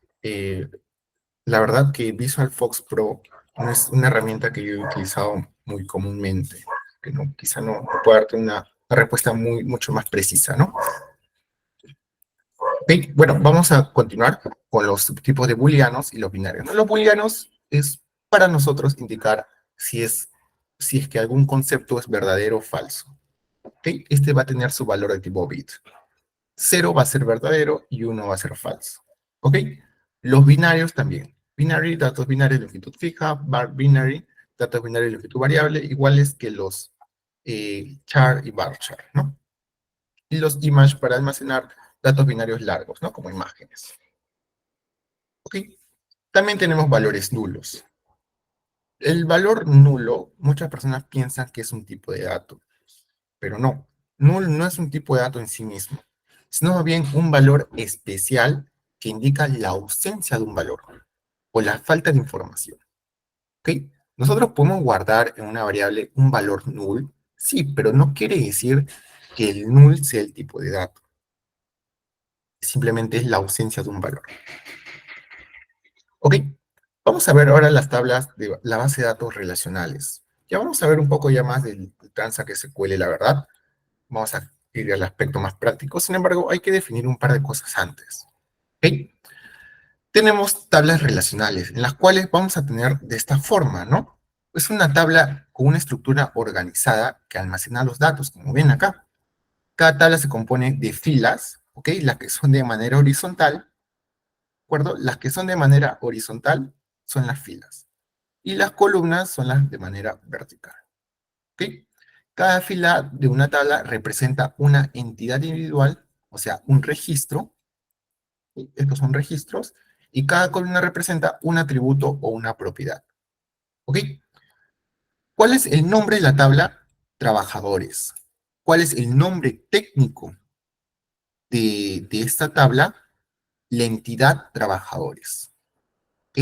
Speaker 1: la verdad que Visual Fox Pro no es una herramienta que yo he utilizado muy comúnmente, que no, quizá no pueda darte una respuesta mucho más precisa, ¿no? Ok, bueno, vamos a continuar con los subtipos de booleanos y los binarios, ¿no? Los booleanos es para nosotros indicar si es que algún concepto es verdadero o falso. ¿Ok? Este va a tener su valor de tipo bit. 0 va a ser verdadero y 1 va a ser falso. ¿Ok? Los binarios también. binary, datos binarios de longitud fija, var binary, datos binarios de longitud variable, iguales que los char y varchar, ¿no? Y los image para almacenar datos binarios largos, ¿no? Como imágenes. ¿Ok? También tenemos valores nulos. El valor nulo, muchas personas piensan que es un tipo de dato, pero no. Null no es un tipo de dato en sí mismo, sino más bien un valor especial que indica la ausencia de un valor o la falta de información. ¿Ok? Nosotros podemos guardar en una variable un valor null, sí, pero no quiere decir que el null sea el tipo de dato. Simplemente es la ausencia de un valor. ¿Ok? Vamos a ver ahora las tablas de la base de datos relacionales. Ya vamos a ver un poco ya más del tranza que se cuele, la verdad. Vamos a ir al aspecto más práctico. Sin embargo, hay que definir un par de cosas antes. ¿Ok? Tenemos tablas relacionales, en las cuales vamos a tener de esta forma, ¿no? Es una tabla con una estructura organizada que almacena los datos, como ven acá. Cada tabla se compone de filas, ¿ok? Las que son de manera horizontal, ¿de acuerdo? Las que son de manera horizontal son las filas. Y las columnas son las de manera vertical, ¿ok? Cada fila de una tabla representa una entidad individual, o sea, un registro. Estos son registros. Y cada columna representa un atributo o una propiedad, ¿ok? ¿Cuál es el nombre de la tabla? Trabajadores. ¿Cuál es el nombre técnico de esta tabla? La entidad trabajadores, ¿ok?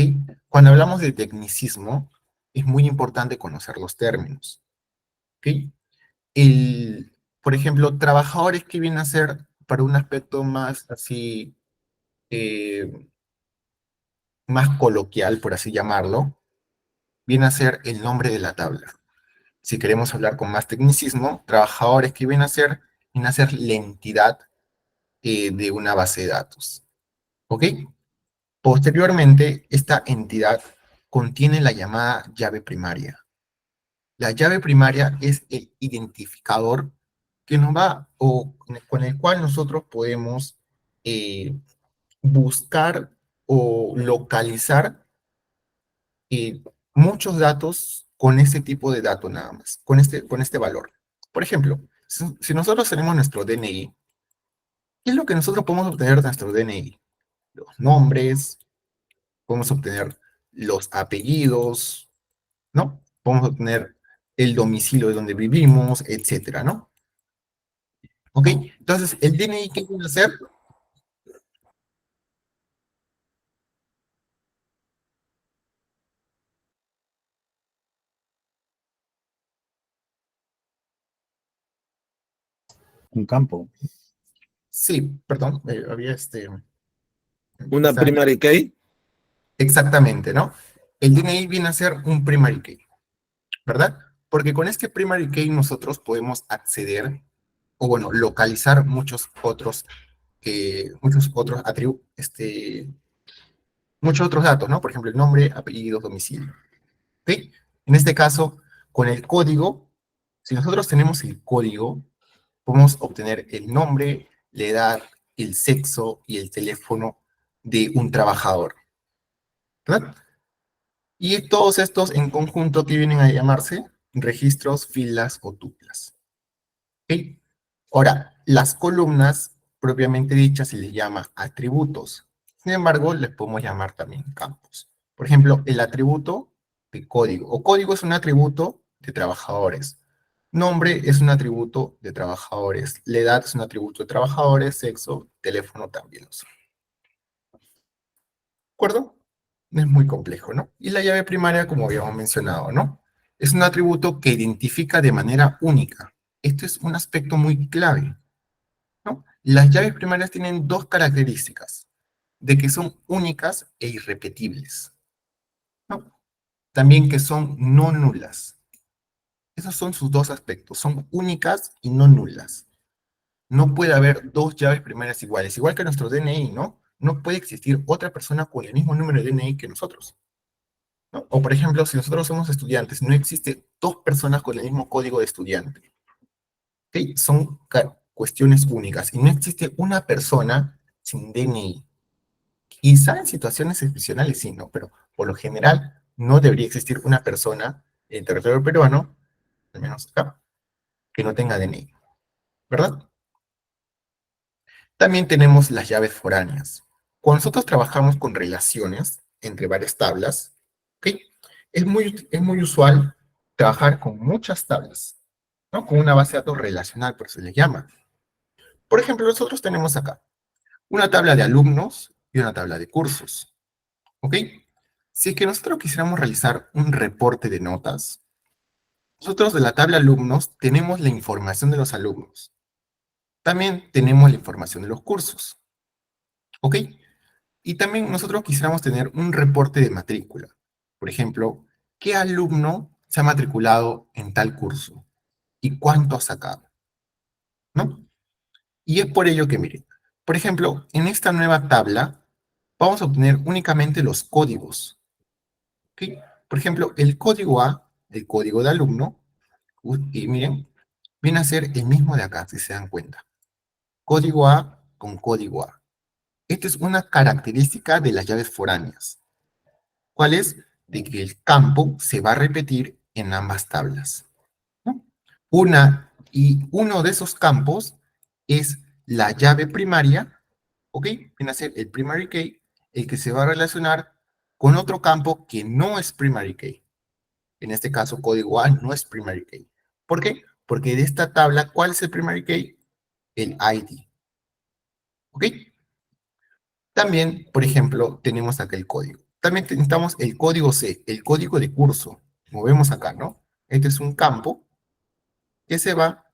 Speaker 1: Cuando hablamos de tecnicismo, es muy importante conocer los términos, ¿ok? Por ejemplo, trabajadores que vienen a ser, para un aspecto más así, eh, más coloquial, por así llamarlo, viene a ser el nombre de la tabla. Si queremos hablar con más tecnicismo, trabajadores que viene a ser la entidad de una base de datos, ¿ok? Posteriormente, esta entidad contiene la llamada llave primaria. La llave primaria es el identificador que nos va, o con el cual nosotros podemos eh, buscar o localizar eh, muchos datos con ese tipo de dato nada más, con este valor. Por ejemplo, si nosotros tenemos nuestro DNI, ¿qué es lo que nosotros podemos obtener de nuestro DNI? Los nombres, podemos obtener los apellidos, ¿no? Podemos obtener el domicilio de donde vivimos, etcétera, ¿no? ¿Ok? Entonces, el DNI, ¿qué viene a hacer?
Speaker 2: Un campo.
Speaker 1: Sí, perdón, había
Speaker 2: Una
Speaker 1: quizá,
Speaker 2: primary key.
Speaker 1: exactamente, ¿no? El DNI viene a ser un primary key, ¿verdad? Porque con este primary key nosotros podemos acceder, o bueno, localizar muchos otros atributos, muchos otros datos, ¿no? Por ejemplo, el nombre, apellido, domicilio. ¿Ok? En este caso, con el código, si nosotros tenemos el código, podemos obtener el nombre, la edad, el sexo y el teléfono de un trabajador, ¿verdad? Y todos estos en conjunto que vienen a llamarse registros, filas o tuplas. ¿Ok? Ahora, las columnas propiamente dichas se les llama atributos. Sin embargo, les podemos llamar también campos. Por ejemplo, el atributo de código. O código es un atributo de trabajadores. Nombre es un atributo de trabajadores. La edad es un atributo de trabajadores. Sexo, teléfono también lo son. ¿De acuerdo? No es muy complejo, ¿no? Y la llave primaria, como habíamos mencionado, ¿no? Es un atributo que identifica de manera única. Esto es un aspecto muy clave, ¿no? Las llaves primarias tienen dos características, de que son únicas e irrepetibles, ¿no? También que son no nulas. Esos son sus dos aspectos, son únicas y no nulas. No puede haber dos llaves primarias iguales, igual que nuestro DNI, ¿no? No puede existir otra persona con el mismo número de DNI que nosotros, ¿no? O por ejemplo, si nosotros somos estudiantes, no existe dos personas con el mismo código de estudiante, ¿ok? Son cuestiones únicas y no existe una persona sin DNI. Quizá en situaciones excepcionales sí, ¿no? Pero por lo general, no debería existir una persona en el territorio peruano, al menos acá, que no tenga DNI, ¿verdad? También tenemos las llaves foráneas. Cuando nosotros trabajamos con relaciones entre varias tablas, ¿ok? Es muy usual trabajar con muchas tablas, ¿no? Con una base de datos relacional, por eso se le llama. Por ejemplo, nosotros tenemos acá una tabla de alumnos y una tabla de cursos, ¿ok? Si es que nosotros quisiéramos realizar un reporte de notas, nosotros de la tabla alumnos tenemos la información de los alumnos. También tenemos la información de los cursos, ¿ok? Y también nosotros quisiéramos tener un reporte de matrícula. Por ejemplo, ¿qué alumno se ha matriculado en tal curso? ¿Y cuánto ha sacado? ¿No? Y es por ello que, miren, por ejemplo, en esta nueva tabla vamos a obtener únicamente los códigos. ¿Ok? Por ejemplo, el código A, el código de alumno, y miren, viene a ser el mismo de acá, si se dan cuenta. Código A con código A. Esta es una característica de las llaves foráneas. ¿Cuál es? De que el campo se va a repetir en ambas tablas, ¿no? Uno de esos campos es la llave primaria, ¿ok? Viene a ser el primary key, el que se va a relacionar con otro campo que no es primary key. En este caso, código A no es primary key. ¿Por qué? Porque de esta tabla, ¿cuál es el primary key? El ID, ¿ok? También, por ejemplo, tenemos acá el código. También necesitamos el código C, el código de curso. Como vemos acá, ¿no? Este es un campo que se va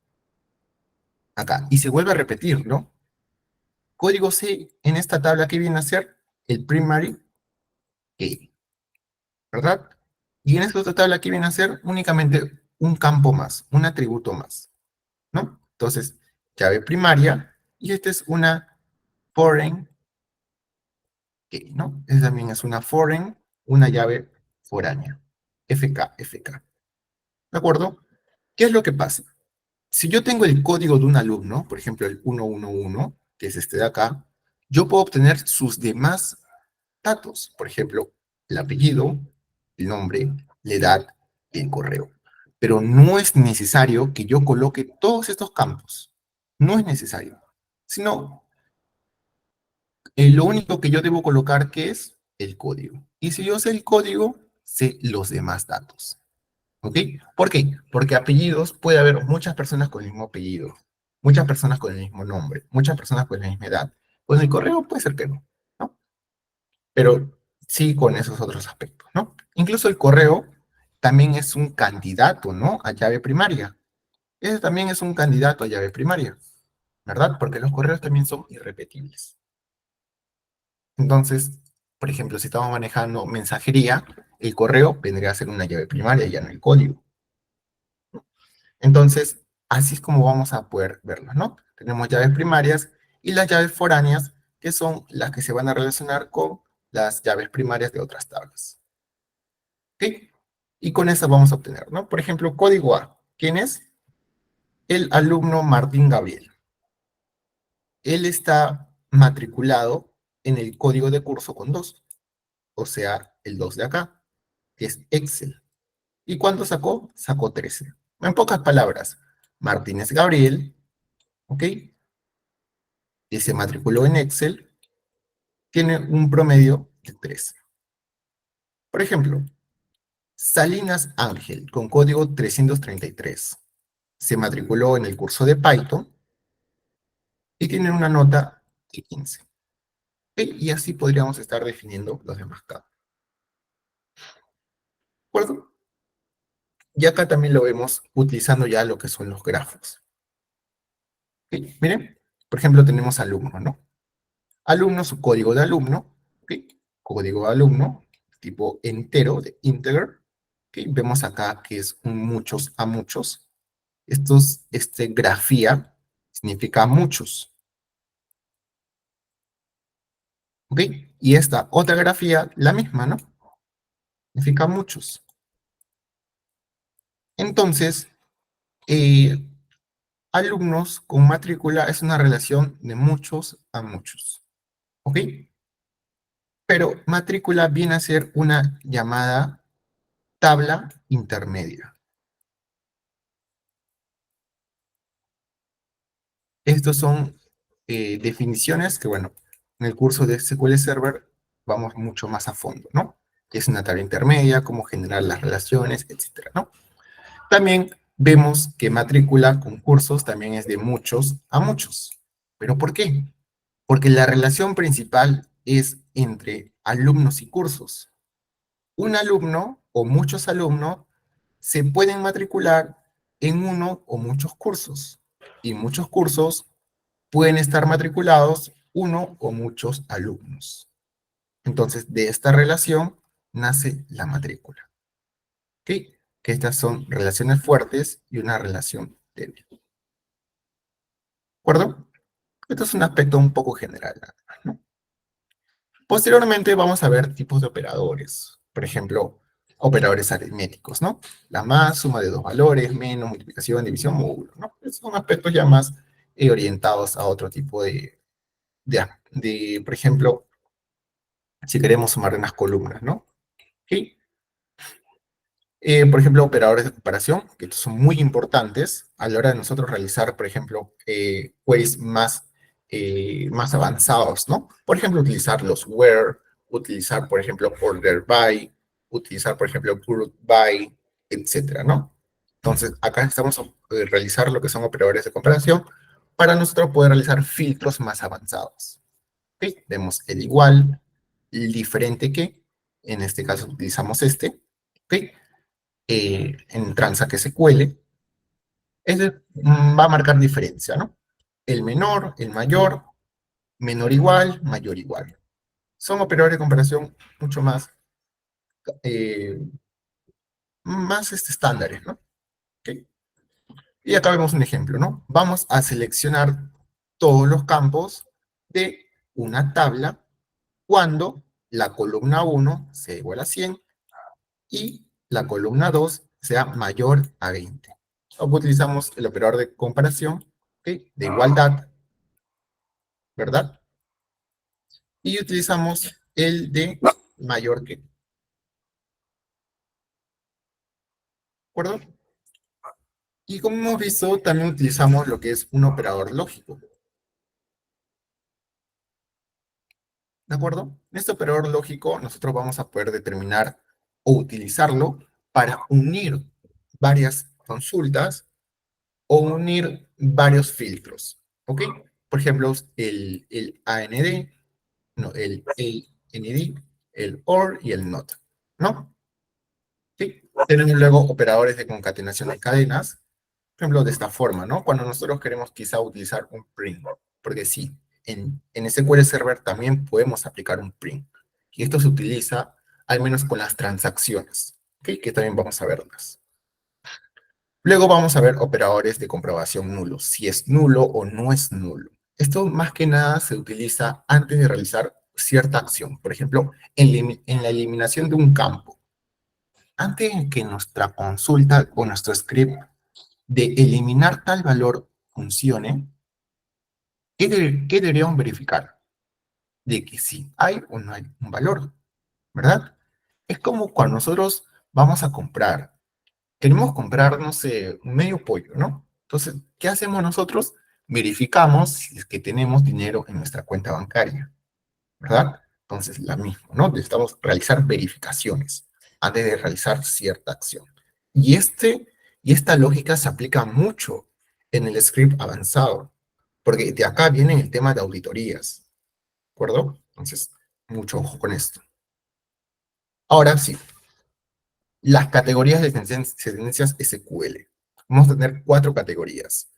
Speaker 1: acá y se vuelve a repetir, ¿no? Código C en esta tabla que viene a ser el primary key, ¿verdad? Y en esta otra tabla que viene a ser únicamente un campo más, un atributo más, ¿no? Entonces, llave primaria y esta es una foreign key, ¿no? Esta también es una foreign, una llave foránea. FK, FK. ¿De acuerdo? ¿Qué es lo que pasa? Si yo tengo el código de un alumno, por ejemplo, el 111, que es este de acá, yo puedo obtener sus demás datos, por ejemplo, el apellido, el nombre, la edad y el correo. Pero no es necesario que yo coloque todos estos campos. No es necesario. Sino, lo único que yo debo colocar que es el código. Y si yo sé el código, sé los demás datos. ¿Ok? ¿Por qué? Porque apellidos puede haber muchas personas con el mismo apellido, muchas personas con el mismo nombre, muchas personas con la misma edad. Pues el correo puede ser que no, ¿no? Pero sí con esos otros aspectos, ¿no? Incluso el correo también es un candidato, ¿no? A llave primaria. Ese también es un candidato a llave primaria, ¿verdad? Porque los correos también son irrepetibles. Entonces, por ejemplo, si estamos manejando mensajería, el correo vendría a ser una llave primaria, ya no el código. Entonces, así es como vamos a poder verlos, ¿no? Tenemos llaves primarias y las llaves foráneas, que son las que se van a relacionar con las llaves primarias de otras tablas. ¿Ok? Y con eso vamos a obtener, ¿no? Por ejemplo, código A. ¿Quién es? El alumno Martín Gabriel. Él está matriculado en el código de curso con 2, o sea, el 2 de acá, que es Excel. ¿Y cuánto sacó? Sacó 13. En pocas palabras, Martínez Gabriel, ¿ok? Que se matriculó en Excel, tiene un promedio de 13. Por ejemplo, Salinas Ángel, con código 333, se matriculó en el curso de Python y tiene una nota de 15. ¿Ok? Y así podríamos estar definiendo los demás campos. ¿De acuerdo? Y acá también lo vemos utilizando ya lo que son los grafos. ¿Ok? Miren, por ejemplo, tenemos alumno, ¿no? Alumno, su código de alumno, ¿ok? Código de alumno, tipo entero, de integer. ¿Ok? Vemos acá que es un muchos a muchos. Grafía significa muchos, ¿ok? Y esta otra grafía, la misma, ¿no? Significa muchos. Entonces, eh, alumnos con matrícula es una relación de muchos a muchos, ¿ok? Pero matrícula viene a ser una llamada tabla intermedia. Estos son definiciones que, bueno, en el curso de SQL Server vamos mucho más a fondo, ¿no? ¿Qué es una tabla intermedia? ¿Cómo generar las relaciones? Etcétera, ¿no? También vemos que matrícula con cursos también es de muchos a muchos. ¿Pero por qué? Porque la relación principal es entre alumnos y cursos. Un alumno o muchos alumnos se pueden matricular en uno o muchos cursos. Y muchos cursos pueden estar matriculados uno o muchos alumnos. Entonces, de esta relación nace la matrícula. ¿Ok? Que estas son relaciones fuertes y una relación débil. ¿De acuerdo? Esto es un aspecto un poco general, ¿no? Posteriormente vamos a ver tipos de operadores. Por ejemplo, operadores aritméticos, ¿no? La más, suma de dos valores, menos, multiplicación, división, módulo, ¿no? Estos son aspectos ya más orientados a otro tipo por ejemplo, si queremos sumar unas columnas, ¿no? ¿Sí? Por ejemplo, operadores de comparación, que son muy importantes a la hora de nosotros realizar, por ejemplo, queries más avanzados, ¿no? Por ejemplo, utilizar los where, utilizar, por ejemplo, order by, utilizar, por ejemplo, group by, etcétera, ¿no? Entonces, acá estamos a realizar lo que son operadores de comparación para nosotros poder realizar filtros más avanzados. ¿Ok? Vemos el igual, el diferente que, en este caso utilizamos este, ¿ok? En tranza que se cuele, va a marcar diferencia, ¿no? El menor, el mayor, menor igual, mayor igual. Son operadores de comparación mucho eh, más estándares, ¿no? ¿Okay? Y acá vemos un ejemplo, ¿no? Vamos a seleccionar todos los campos de una tabla cuando la columna 1 sea igual a 100 y la columna 2 sea mayor a 20. O utilizamos el operador de comparación, ¿okay? De igualdad, ¿verdad? Y utilizamos el de mayor que, ¿de acuerdo? Y como hemos visto, también utilizamos lo que es un operador lógico, ¿de acuerdo? En este operador lógico nosotros vamos a poder determinar o utilizarlo para unir varias consultas o unir varios filtros, ¿ok? Por ejemplo, el AND, no, el AND, el OR y el NOT, ¿no? ¿Sí? Tenemos luego operadores de concatenación de cadenas, por ejemplo, de esta forma, ¿no? Cuando nosotros queremos quizá utilizar un print, porque sí, en SQL Server también podemos aplicar un print, y esto se utiliza al menos con las transacciones, ¿ok? Que también vamos a verlas. Luego vamos a ver operadores de comprobación nulos, si es nulo o no es nulo. Esto más que nada se utiliza antes de realizar cierta acción. Por ejemplo, en la eliminación de un campo. Antes de que nuestra consulta o nuestro script de eliminar tal valor funcione, ¿qué deberíamos verificar? De que si hay o no hay un valor, ¿verdad? Es como cuando nosotros vamos a comprar. Queremos comprar, no sé, medio pollo, ¿no? Entonces, ¿qué hacemos nosotros? Verificamos si es que tenemos dinero en nuestra cuenta bancaria, ¿verdad? Entonces, la misma, ¿no? Necesitamos realizar verificaciones antes de realizar cierta acción. Y, y esta lógica se aplica mucho en el script avanzado, porque de acá viene el tema de auditorías, ¿de acuerdo? Entonces, mucho ojo con esto. Ahora sí, las categorías de sentencias SQL. Vamos a tener 4 categorías.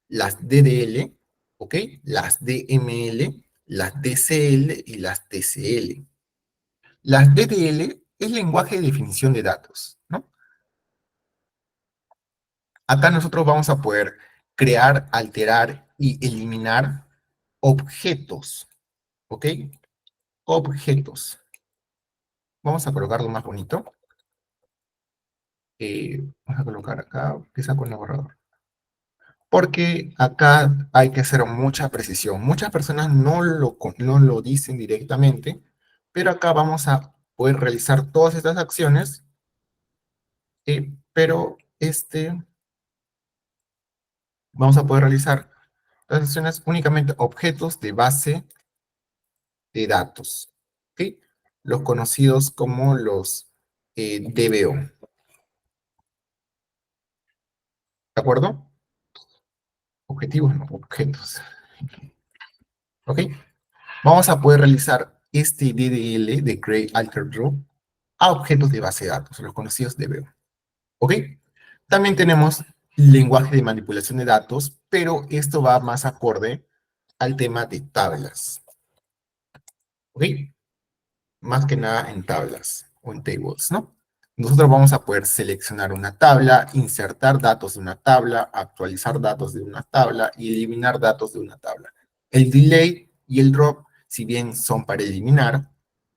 Speaker 1: Las DDL, ¿ok? Las DML, las DCL y las TCL. Las DDL es lenguaje de definición de datos, ¿no? Acá nosotros vamos a poder crear, alterar y eliminar objetos, ¿ok? Objetos. Vamos a colocarlo más bonito. Vamos a colocar acá, que saco el borrador. Porque acá hay que hacer mucha precisión. Muchas personas no lo dicen directamente, pero acá vamos a poder realizar todas estas acciones, pero vamos a poder realizar las acciones únicamente objetos de base de datos, ¿ok? Los conocidos como los DBO, ¿de acuerdo? Objetivos, no, objetos, ¿ok? Vamos a poder realizar este DDL de Create Alter Draw a objetos de base de datos, los conocidos DBO, ¿ok? También tenemos lenguaje de manipulación de datos, pero esto va más acorde al tema de tablas, ¿ok? Más que nada en tablas o en tables, ¿no? Nosotros vamos a poder seleccionar una tabla, insertar datos de una tabla, actualizar datos de una tabla y eliminar datos de una tabla. El delay y el drop, si bien son para eliminar,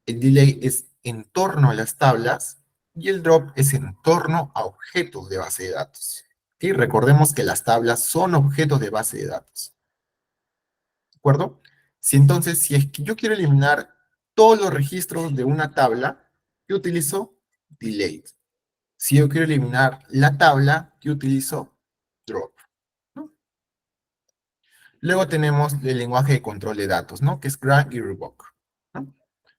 Speaker 1: el delay es en torno a las tablas y el drop es en torno a objetos de base de datos. ¿Sí? Recordemos que las tablas son objetos de base de datos. ¿De acuerdo? Si es que yo quiero eliminar todos los registros de una tabla, yo utilizo delete. Si yo quiero eliminar la tabla, yo utilizo drop, ¿no? Luego tenemos el lenguaje de control de datos, ¿no? Que es grab y revoke, ¿no?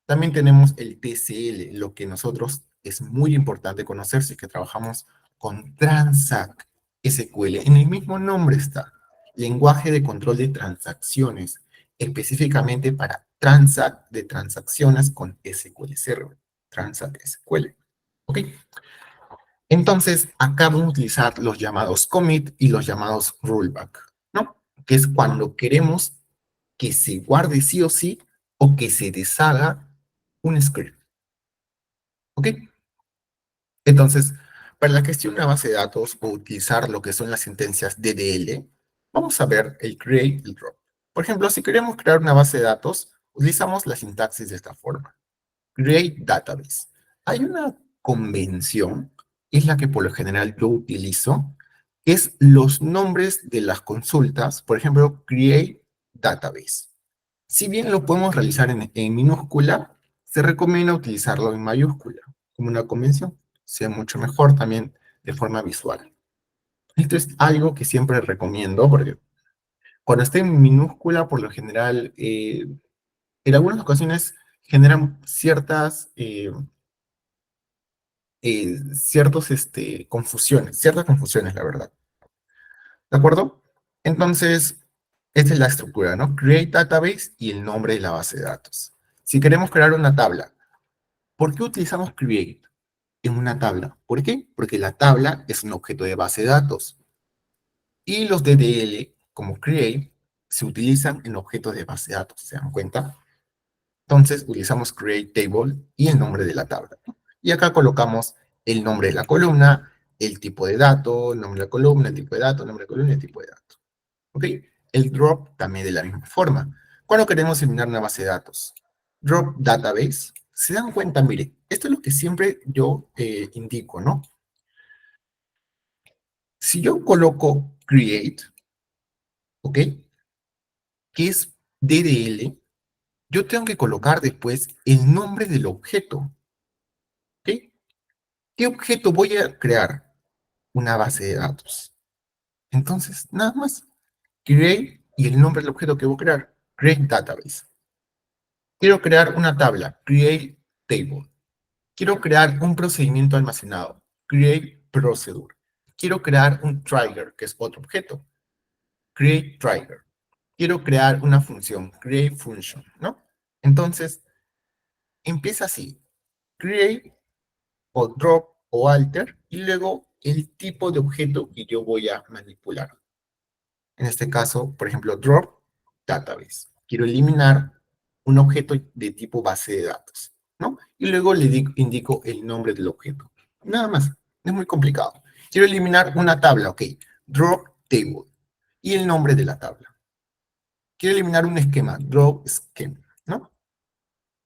Speaker 1: También tenemos el TCL, lo que nosotros es muy importante conocer si es que trabajamos con Transact SQL. En el mismo nombre está, lenguaje de control de transacciones, específicamente para Transact de transacciones con SQL Server, Transact SQL. ¿Ok? Entonces, acá vamos a utilizar los llamados commit y los llamados rollback, ¿no? Que es cuando queremos que se guarde sí o sí o que se deshaga un script, ¿ok? Entonces, para la gestión de una base de datos o utilizar lo que son las sentencias DDL, vamos a ver el create y el drop. Por ejemplo, si queremos crear una base de datos, utilizamos la sintaxis de esta forma. Create database. Hay una convención, es la que por lo general yo utilizo, que es los nombres de las consultas, por ejemplo, create database. Si bien lo podemos realizar en minúscula, se recomienda utilizarlo en mayúscula, como una convención. Sea mucho mejor también de forma visual. Esto es algo que siempre recomiendo, porque cuando esté en minúscula, por lo general, en algunas ocasiones generan ciertas confusiones, la verdad. ¿De acuerdo? Entonces, esta es la estructura, ¿no? Create database y el nombre de la base de datos. Si queremos crear una tabla, ¿por qué utilizamos create en una tabla? ¿Por qué? Porque la tabla es un objeto de base de datos. Y los DDL, como create, se utilizan en objetos de base de datos, ¿se dan cuenta? Entonces, utilizamos create table y el nombre de la tabla. Y acá colocamos el nombre de la columna, el tipo de dato, el nombre de la columna, el tipo de dato, el nombre de la columna y el tipo de dato. ¿Ok? El drop también de la misma forma. Cuando queremos eliminar una base de datos, drop database, se dan cuenta, mire, esto es lo que siempre yo indico, ¿no? Si yo coloco create, ¿ok? Que es DDL, yo tengo que colocar después el nombre del objeto, ¿ok? ¿Qué objeto voy a crear? Una base de datos. Entonces, nada más, create y el nombre del objeto que voy a crear, create database. Quiero crear una tabla, create table. Quiero crear un procedimiento almacenado, create procedure. Quiero crear un trigger, que es otro objeto, create trigger. Quiero crear una función, create function, ¿no? Entonces, empieza así, create o drop o alter, y luego el tipo de objeto que yo voy a manipular. En este caso, por ejemplo, drop database. Quiero eliminar un objeto de tipo base de datos, ¿no? Y luego indico el nombre del objeto. Nada más, no es muy complicado. Quiero eliminar una tabla, ok. Drop table. Y el nombre de la tabla. Quiero eliminar un esquema, drop scheme, ¿no?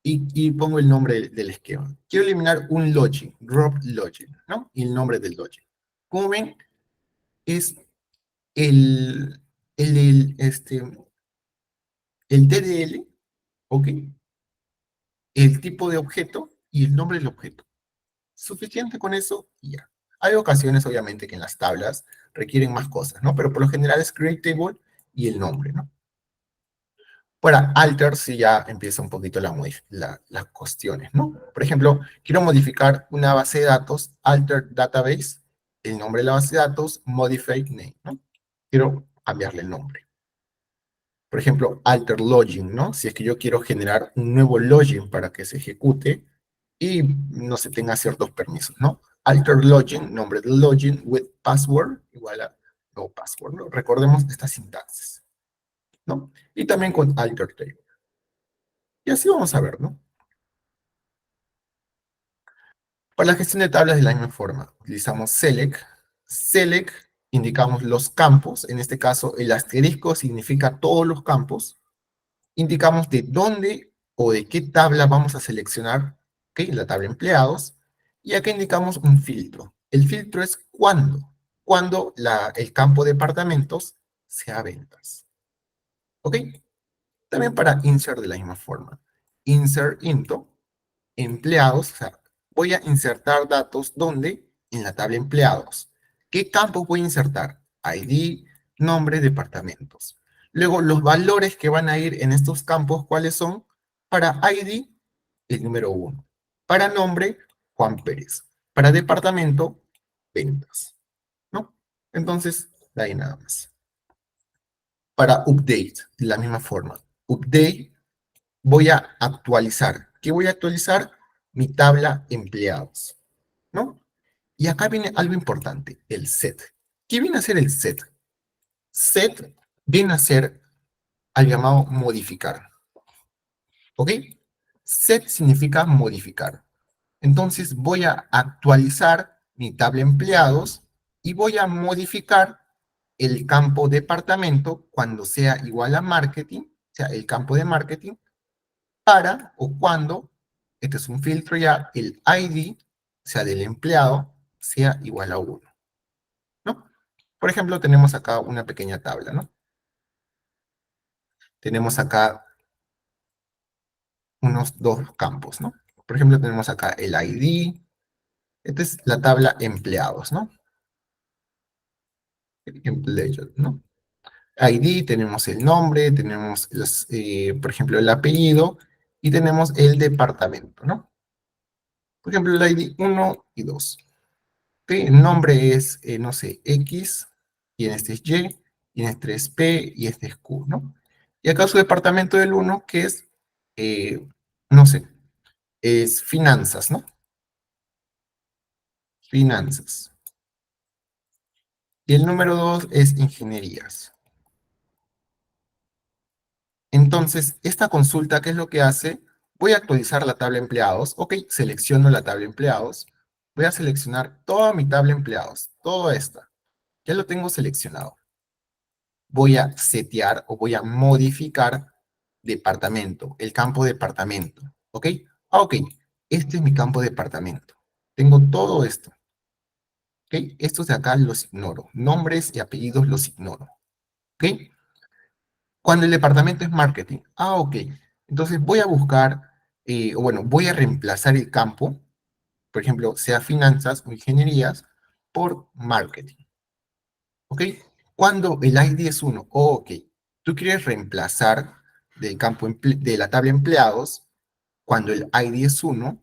Speaker 1: Y pongo el nombre del esquema. Quiero eliminar un login, drop login, ¿no? Y el nombre del login. Como ven, es el, el, el, este, el DDL, ¿ok? el tipo de objeto y el nombre del objeto. Suficiente con eso y ya. Hay ocasiones, obviamente, que en las tablas requieren más cosas, ¿no? Pero por lo general es create table y el nombre, ¿no? Para alter sí ya empieza un poquito las cuestiones, ¿no? Por ejemplo, quiero modificar una base de datos, alter database, el nombre de la base de datos, modify name, ¿no? Quiero cambiarle el nombre. Por ejemplo, alter login, ¿no? Si es que yo quiero generar un nuevo login para que se ejecute y no se tenga ciertos permisos, ¿no? Alter login, nombre del login, with password, igual a no password, ¿no? Recordemos esta sintaxis, ¿no? Y también con alter table. Y así vamos a ver, ¿no? Para la gestión de tablas de la misma forma, utilizamos select. Select, indicamos los campos, en este caso el asterisco significa todos los campos. Indicamos de dónde o de qué tabla vamos a seleccionar, ¿ok? La tabla empleados. Y acá indicamos un filtro. El filtro es cuando el campo departamentos sea ventas. ¿Ok? También para insert de la misma forma. Insert into empleados, o sea, voy a insertar datos ¿dónde? En la tabla empleados. ¿Qué campos voy a insertar? ID, nombre, departamentos. Luego, los valores que van a ir en estos campos, ¿cuáles son? Para ID, el número 1. Para nombre, Juan Pérez. Para departamento, ventas. ¿No? Entonces, de ahí nada más. Para update, de la misma forma. Update, voy a actualizar. ¿Qué voy a actualizar? Mi tabla empleados, ¿no? Y acá viene algo importante, el set. ¿Qué viene a ser el set? Set viene a ser al llamado modificar, ¿ok? Set significa modificar. Entonces voy a actualizar mi tabla empleados y voy a modificar el campo departamento cuando sea igual a marketing, o sea, el campo de marketing, para o cuando, este es un filtro ya, el ID, o sea, del empleado, sea igual a 1, ¿no? Por ejemplo, tenemos acá una pequeña tabla, ¿no? Tenemos acá unos dos campos, ¿no? Por ejemplo, tenemos acá el ID, esta es la tabla empleados, ¿no? Employed, ¿no? ID, tenemos el nombre, tenemos, por ejemplo, el apellido, y tenemos el departamento, ¿no? Por ejemplo, el ID 1 y 2. El nombre es, no sé, X, y en este es Y, y en este es P, y este es Q, ¿no? Y acá su departamento del uno, que es, eh, no sé, es finanzas, ¿no? Finanzas. Y el número 2 es ingenierías. Entonces, esta consulta, ¿qué es lo que hace? Voy a actualizar la tabla empleados. Ok, selecciono la tabla empleados. Voy a seleccionar toda mi tabla empleados, toda esta. Ya lo tengo seleccionado. Voy a setear o voy a modificar departamento, el campo departamento, ¿ok? Ok, este es mi campo departamento. Tengo todo esto, ¿ok? Estos de acá los ignoro. Nombres y apellidos los ignoro, ¿ok? Cuando el departamento es marketing, ok. Entonces voy a buscar, o bueno, voy a reemplazar el campo, por ejemplo, sea finanzas o ingenierías, por marketing. ¿Ok? Cuando el ID es 1, ok. Tú quieres reemplazar del campo de la tabla empleados, cuando el ID es 1,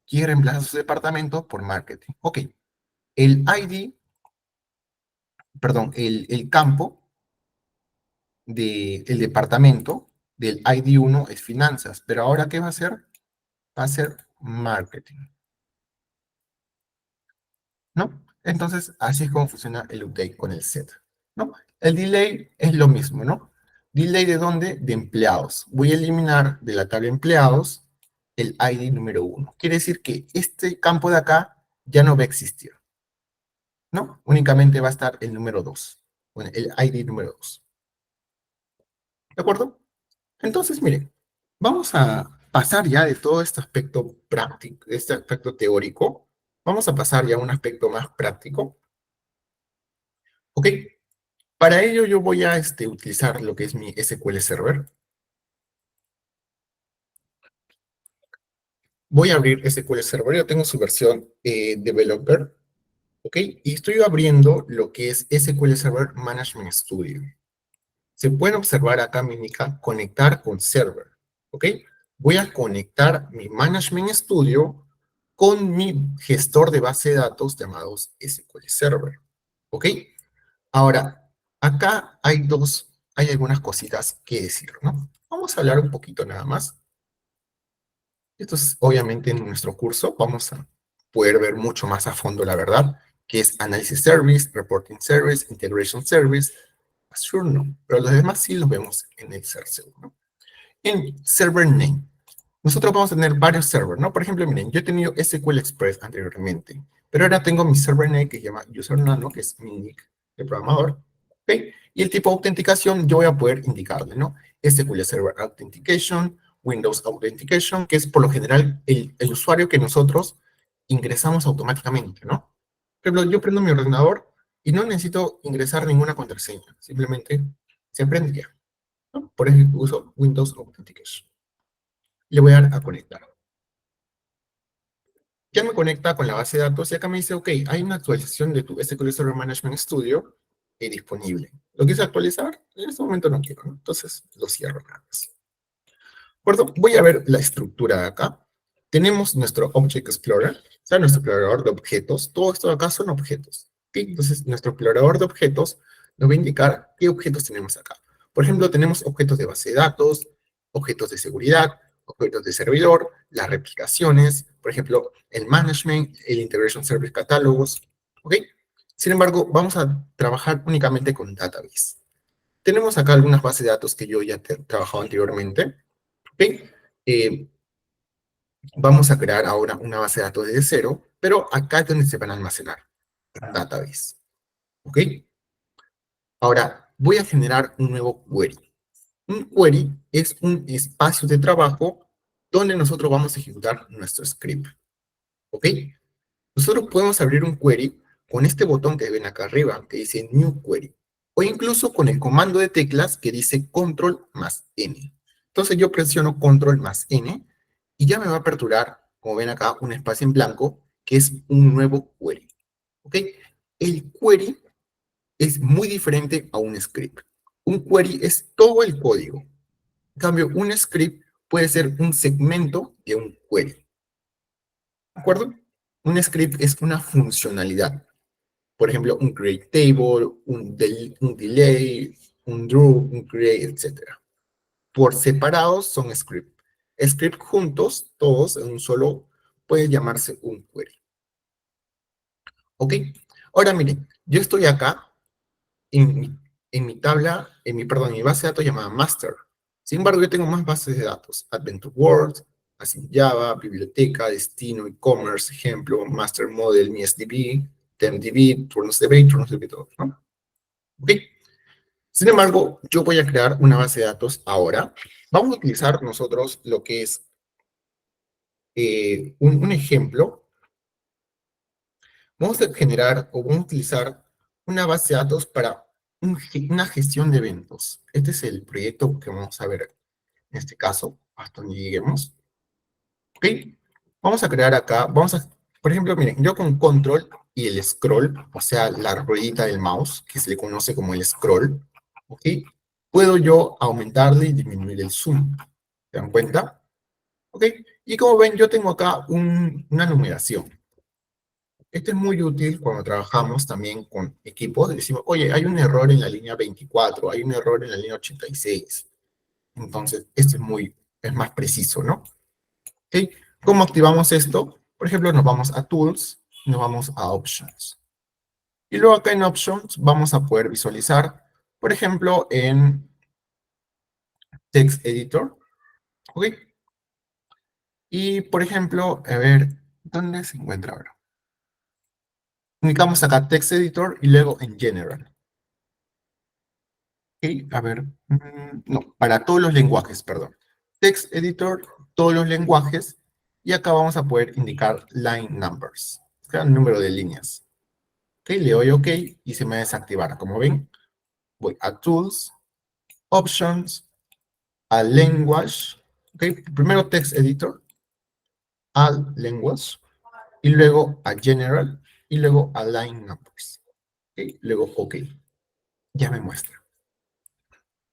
Speaker 1: quieres reemplazar su departamento por marketing. Ok. El ID, perdón, el campo del departamento del ID 1 es finanzas, pero ahora ¿qué va a hacer? Va a ser marketing, ¿no? Entonces, así es como funciona el update con el set, ¿no? El delay es lo mismo, ¿no? ¿Delay de dónde? De empleados. Voy a eliminar de la tabla empleados el ID número 1. Quiere decir que este campo de acá ya no va a existir, ¿no? Únicamente va a estar el número 2, bueno, el ID número 2. ¿De acuerdo? Entonces, miren, vamos a pasar ya de todo este aspecto práctico, este aspecto teórico, vamos a pasar ya a un aspecto más práctico, ¿ok? Para ello yo voy a utilizar lo que es mi SQL Server. voy a abrir SQL Server. Yo tengo su versión Developer, ¿ok? Y estoy abriendo lo que es SQL Server Management Studio. Se pueden observar acá me indica conectar con server, ¿ok? Voy a conectar mi Management Studio con mi gestor de base de datos llamados SQL Server, ¿ok? Ahora, acá hay algunas cositas que decir, ¿no? Vamos a hablar un poquito nada más. Esto es obviamente en nuestro curso, vamos a poder ver mucho más a fondo, la verdad, que es Analysis Service, Reporting Service, Integration Service, Azure no, pero los demás sí los vemos en el CERCEU, ¿no? En Server Name, nosotros vamos a tener varios servers, ¿no? Por ejemplo, miren, yo he tenido SQL Express anteriormente, pero ahora tengo mi server name que se llama username, que es mi nick de programador, ¿ok? Y el tipo de autenticación yo voy a poder indicarle, ¿no? SQL Server Authentication, Windows Authentication, que es por lo general el usuario que nosotros ingresamos automáticamente, ¿no? Por ejemplo, yo prendo mi ordenador y no necesito ingresar ninguna contraseña, simplemente se prende ya, ¿no? Por eso uso Windows Authentication. Le voy a dar a conectar. Ya me conecta con la base de datos y acá me dice, ok, hay una actualización de tu SQL Server Management Studio disponible. ¿Lo quieres actualizar? En este momento no quiero, ¿no? Entonces lo cierro nada más. ¿De acuerdo? Voy a ver la estructura de acá. Tenemos nuestro Object Explorer, o sea, nuestro explorador de objetos. Todo esto de acá son objetos. ¿Ok? Entonces, nuestro explorador de objetos nos va a indicar qué objetos tenemos acá. Por ejemplo, tenemos objetos de base de datos, objetos de seguridad, objetos de servidor, las replicaciones, por ejemplo, el management, el integration service catálogos. ¿Ok? Sin embargo, vamos a trabajar únicamente con database. Tenemos acá algunas bases de datos que yo ya he trabajado anteriormente. ¿Ok? Eh, Vamos a crear ahora una base de datos desde cero, pero acá es donde se van a almacenar, database. ¿Ok? Ahora, voy a generar un nuevo query. Un query es un espacio de trabajo donde nosotros vamos a ejecutar nuestro script. ¿Ok? Nosotros podemos abrir un query con este botón que ven acá arriba, que dice New Query, o incluso con el comando de teclas que dice Control más N. Entonces yo presiono Control más N y ya me va a aperturar, como ven acá, un espacio en blanco que es un nuevo query. ¿Ok? El query es muy diferente a un script. Un query es todo el código. En cambio, un script puede ser un segmento de un query. ¿De acuerdo? Un script es una funcionalidad. Por ejemplo, un create table, un delay, un draw, un create, etc. Por separados son script. Script juntos, todos en un solo, puede llamarse un query. ¿Ok? Ahora miren, yo estoy acá en mi tabla, perdón, en mi base de datos llamada master. Sin embargo, yo tengo más bases de datos. Adventure World, Async Java, Biblioteca, Destino, E-Commerce, ejemplo, Master Model, MiSDB, TempDB, TurnusDB, todo, ¿no? ¿Ok? Sin embargo, yo voy a crear una base de datos ahora. Vamos a utilizar nosotros lo que es un ejemplo. Vamos a generar o vamos a utilizar una base de datos para una gestión de eventos. Este es el proyecto que vamos a ver en este caso, hasta donde lleguemos. ¿Ok? Vamos a crear acá, por ejemplo, miren, yo con control y el scroll, o sea, la ruedita del mouse, que se le conoce como el scroll, ¿ok? Puedo yo aumentarle y disminuir el zoom. ¿Se dan cuenta? ¿Ok? Y como ven, yo tengo acá una numeración. Esto es muy útil cuando trabajamos también con equipos. Decimos, oye, hay un error en la línea 24, hay un error en la línea 86. Entonces, esto es más preciso, ¿no? ¿Ok? ¿Cómo activamos esto? Por ejemplo, nos vamos a Tools, nos vamos a Options. Y luego acá en Options vamos a poder visualizar, por ejemplo, en Text Editor. ¿Ok? Y, por ejemplo, a ver, ¿dónde se encuentra ahora? Ubicamos acá Text Editor y luego en General. ¿Ok? A ver, no, para todos los lenguajes, perdón. Text Editor, todos los lenguajes, y acá vamos a poder indicar line numbers, o sea, el número de líneas. Ok, le doy OK y se me va a desactivar. Como ven, voy a Tools, Options, a Language, ok, primero Text Editor, All Language, y luego a General, y luego a Line Numbers. ¿Ok? Luego OK. Ya me muestra.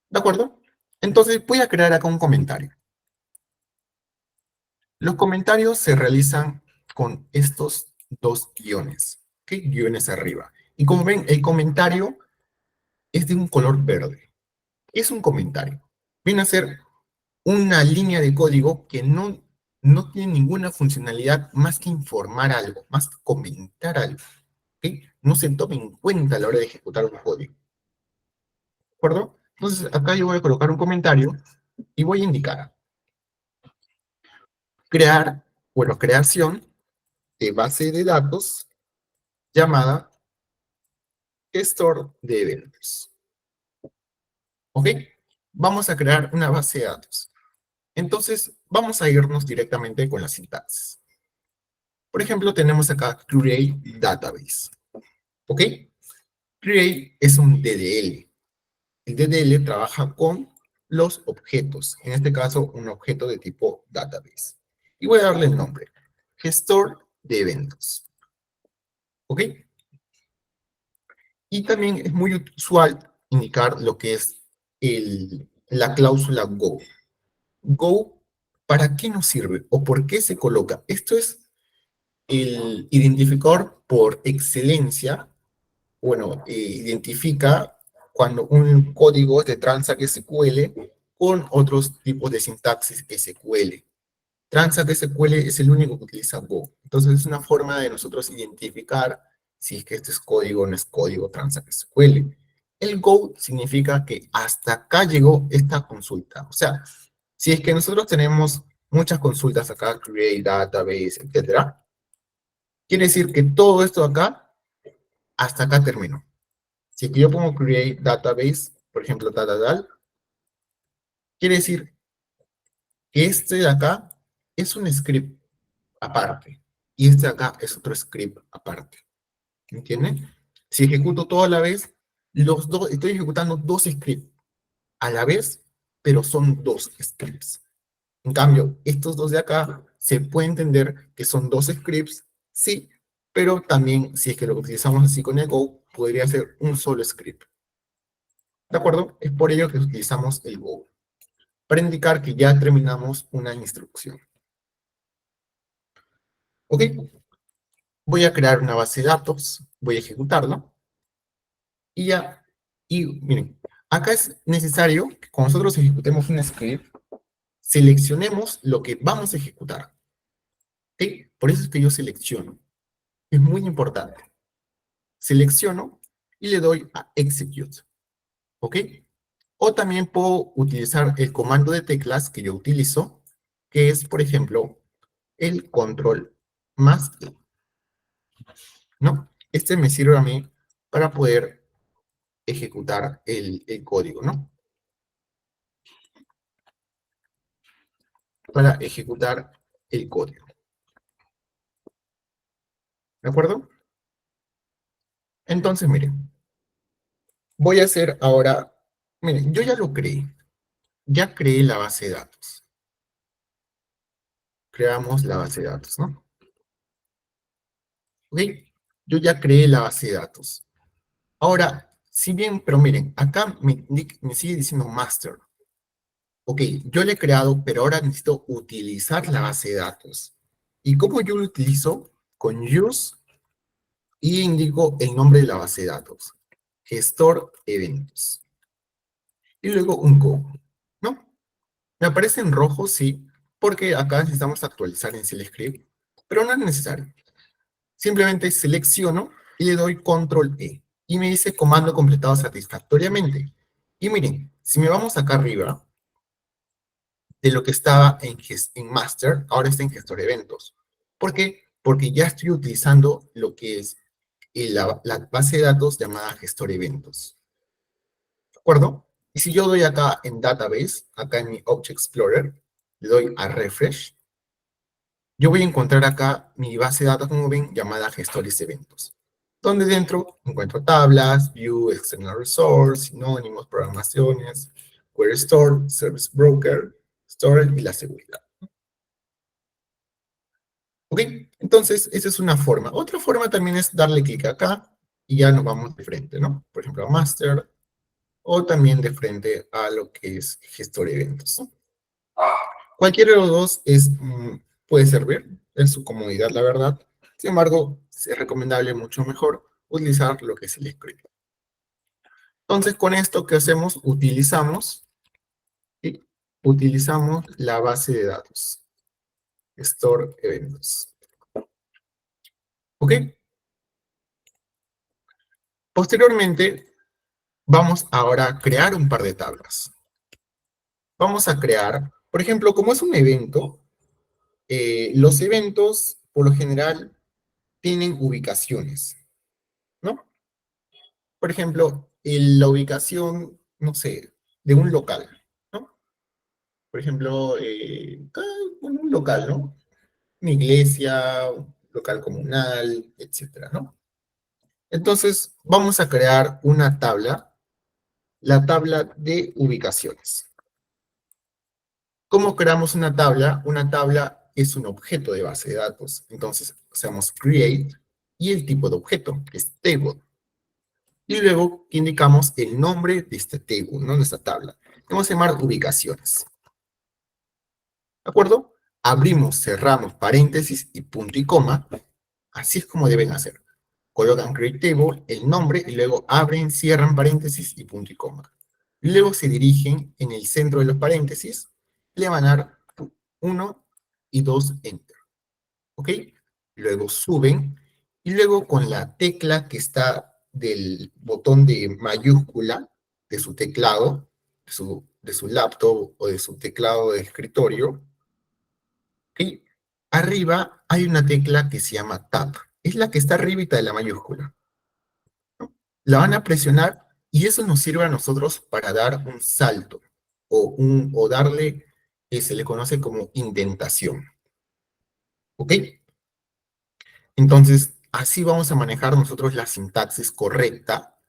Speaker 1: ¿De acuerdo? Entonces voy a crear acá un comentario. Los comentarios se realizan con estos dos guiones, ¿ok? Guiones arriba. Y como ven, el comentario es de un color verde. Es un comentario. Viene a ser una línea de código que no tiene ninguna funcionalidad más que informar algo, más que comentar algo. ¿Ok? No se toma en cuenta a la hora de ejecutar un código. ¿De acuerdo? Entonces, acá yo voy a colocar un comentario y voy a indicar crear, bueno, creación de base de datos llamada gestor de eventos. ¿Ok? Vamos a crear una base de datos. Entonces, vamos a irnos directamente con la sintaxis. Por ejemplo, tenemos acá create database. ¿Ok? Create es un DDL. El DDL trabaja con los objetos. En este caso, un objeto de tipo database. Y voy a darle el nombre. Gestor de eventos. ¿Ok? Y también es muy usual indicar lo que es la cláusula Go. Go, ¿para qué nos sirve? ¿O por qué se coloca? Esto es el identificador por excelencia. Bueno, identifica cuando un código de Transact SQL con otros tipos de sintaxis SQL. Transact SQL es el único que utiliza Go. Entonces es una forma de nosotros identificar si es que este es código o no es código Transact SQL. El Go significa que hasta acá llegó esta consulta. O sea, si es que nosotros tenemos muchas consultas acá, create, database, etcétera, quiere decir que todo esto acá, hasta acá terminó. Si es que yo pongo create database, por ejemplo, tal, quiere decir que este de acá es un script aparte. Y este de acá es otro script aparte. ¿Entienden? Si ejecuto todo a la vez, los dos, estoy ejecutando dos scripts a la vez, pero son dos scripts. En cambio, estos dos de acá se puede entender que son dos scripts, sí, pero también si es que lo utilizamos así con el Go, podría ser un solo script. ¿De acuerdo? Es por ello que utilizamos el Go, para indicar que ya terminamos una instrucción. ¿Ok? Voy a crear una base de datos, voy a ejecutarla, y ya, y miren, acá es necesario que cuando nosotros ejecutemos un script, seleccionemos lo que vamos a ejecutar. ¿Ok? Por eso es que yo selecciono. Es muy importante. Selecciono y le doy a Execute. ¿Ok? O también puedo utilizar el comando de teclas que yo utilizo, que es, por ejemplo, el control más E, ¿no? Este me sirve a mí para poder ejecutar el código, ¿no? Para ejecutar el código. ¿De acuerdo? Entonces, miren, voy a hacer ahora, miren, yo ya lo creé. Ya creé la base de datos. Creamos la base de datos, ¿no? ¿Ok? Yo ya creé la base de datos. Ahora, si bien, pero miren, acá me sigue diciendo master. Ok, yo le he creado, pero ahora necesito utilizar la base de datos. ¿Y cómo yo lo utilizo? Con use y indico el nombre de la base de datos. Gestor eventos. Y luego un go, ¿no? Me aparece en rojo, sí, porque acá necesitamos actualizar en Script, pero no es necesario. Simplemente selecciono y le doy control E. Y me dice comando completado satisfactoriamente. Y miren, si me vamos acá arriba, de lo que estaba en master, ahora está en gestor de eventos. ¿Por qué? Porque ya estoy utilizando lo que es la base de datos llamada gestor eventos. ¿De acuerdo? Y si yo doy acá en database, acá en mi Object Explorer, le doy a refresh, yo voy a encontrar acá mi base de datos, como ven, llamada gestores de eventos, donde dentro encuentro tablas, view, external resource, sinónimos, programaciones, query store, service broker, storage y la seguridad. ¿Ok? Entonces, esa es una forma. Otra forma también es darle clic acá y ya nos vamos de frente, ¿no? Por ejemplo, a Master o también de frente a lo que es gestor de eventos, ¿no? Cualquiera de los dos puede servir en su comodidad, la verdad. Sin embargo, es recomendable mucho mejor utilizar lo que es el script. Entonces, con esto que hacemos, ¿sí? Utilizamos la base de datos, Store Eventos. ¿Ok? Posteriormente, vamos ahora a crear un par de tablas. Vamos a crear, por ejemplo, como es un evento, los eventos, por lo general, tienen ubicaciones, ¿no? Por ejemplo, la ubicación, no sé, de un local, ¿no? Por ejemplo, un local, ¿no? Una iglesia, un local comunal, etcétera, ¿no? Entonces, vamos a crear una tabla, la tabla de ubicaciones. ¿Cómo creamos una tabla? Una tabla es un objeto de base de datos. Entonces, hacemos create y el tipo de objeto, que es table. Y luego indicamos el nombre de este table, ¿no? De esta tabla. Vamos a llamar ubicaciones. ¿De acuerdo? Abrimos, cerramos paréntesis y punto y coma. Así es como deben hacer. Colocan create table, el nombre, y luego abren, cierran paréntesis y punto y coma. Luego se dirigen en el centro de los paréntesis, le van a dar 1 y 2 enter. ¿Ok? Luego suben, y luego con la tecla que está del botón de mayúscula de su teclado, de su laptop o de su teclado de escritorio, ¿ok? Arriba hay una tecla que se llama Tab. Es la que está arribita de la mayúscula, ¿no? La van a presionar y eso nos sirve a nosotros para dar un salto o darle, que se le conoce como indentación. ¿Ok? Entonces, así vamos a manejar nosotros la sintaxis correcta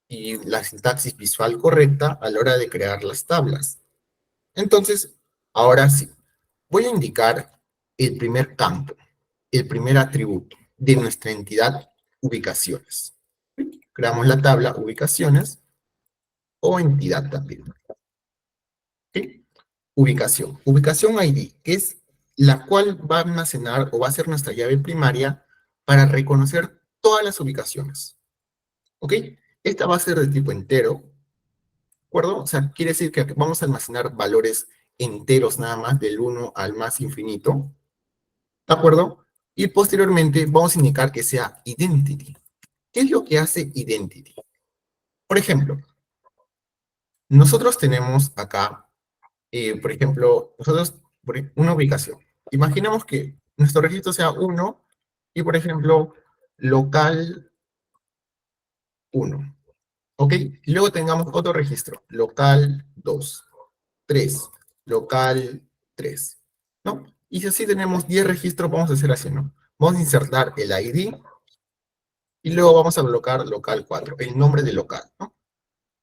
Speaker 1: y la sintaxis visual correcta a la hora de crear las tablas. Entonces, ahora sí, voy a indicar el primer campo, el primer atributo de nuestra entidad ubicaciones. Creamos la tabla ubicaciones o entidad también. ¿Ok? Ubicación. Ubicación ID, que es la cual va a almacenar o va a ser nuestra llave primaria para reconocer todas las ubicaciones. ¿Ok? Esta va a ser de tipo entero, ¿de acuerdo? O sea, quiere decir que vamos a almacenar valores enteros nada más, del 1 al más infinito, ¿de acuerdo? Y posteriormente vamos a indicar que sea identity. ¿Qué es lo que hace identity? Por ejemplo, nosotros tenemos acá, por ejemplo, una ubicación. Imaginemos que nuestro registro sea 1 y, por ejemplo, local 1. ¿Ok? Y luego tengamos otro registro, local 2, 3, local 3, ¿no? Y si así tenemos 10 registros, vamos a hacer así, ¿no? Vamos a insertar el ID y luego vamos a colocar local 4, el nombre del local, ¿no?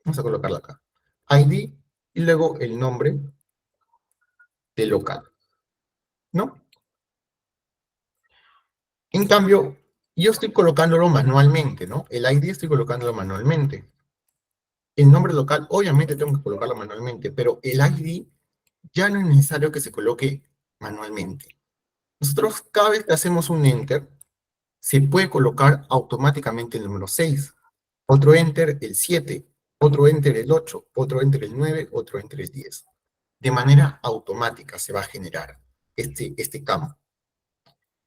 Speaker 1: Vamos a colocarlo acá. ID y luego el nombre del local, ¿no? En cambio, yo estoy colocándolo manualmente, ¿no? El ID estoy colocándolo manualmente. El nombre local, obviamente tengo que colocarlo manualmente, pero el ID ya no es necesario que se coloque manualmente. Nosotros cada vez que hacemos un enter, se puede colocar automáticamente el número 6, otro enter el 7, otro enter el 8, otro enter el 9, otro enter el 10. De manera automática se va a generar este campo.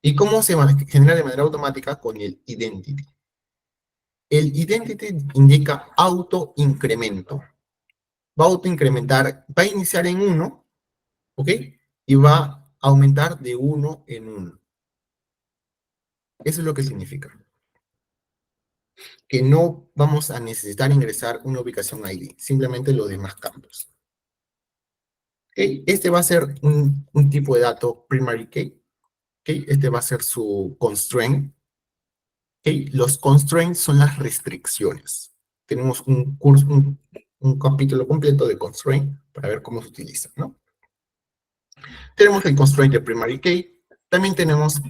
Speaker 1: ¿Y cómo se genera de manera automática? Con el identity. El identity indica autoincremento. Va a autoincrementar, va a iniciar en 1, ¿ok? Y va a aumentar de 1 en 1. Eso es lo que significa. Que no vamos a necesitar ingresar una ubicación ID, simplemente los demás campos. ¿Okay? Este va a ser un tipo de dato primary key. ¿Okay? Este va a ser su constraint. ¿Okay? Los constraints son las restricciones. Tenemos un curso, un capítulo completo de constraint para ver cómo se utiliza, ¿no? Tenemos el constraint de primary key. También tenemos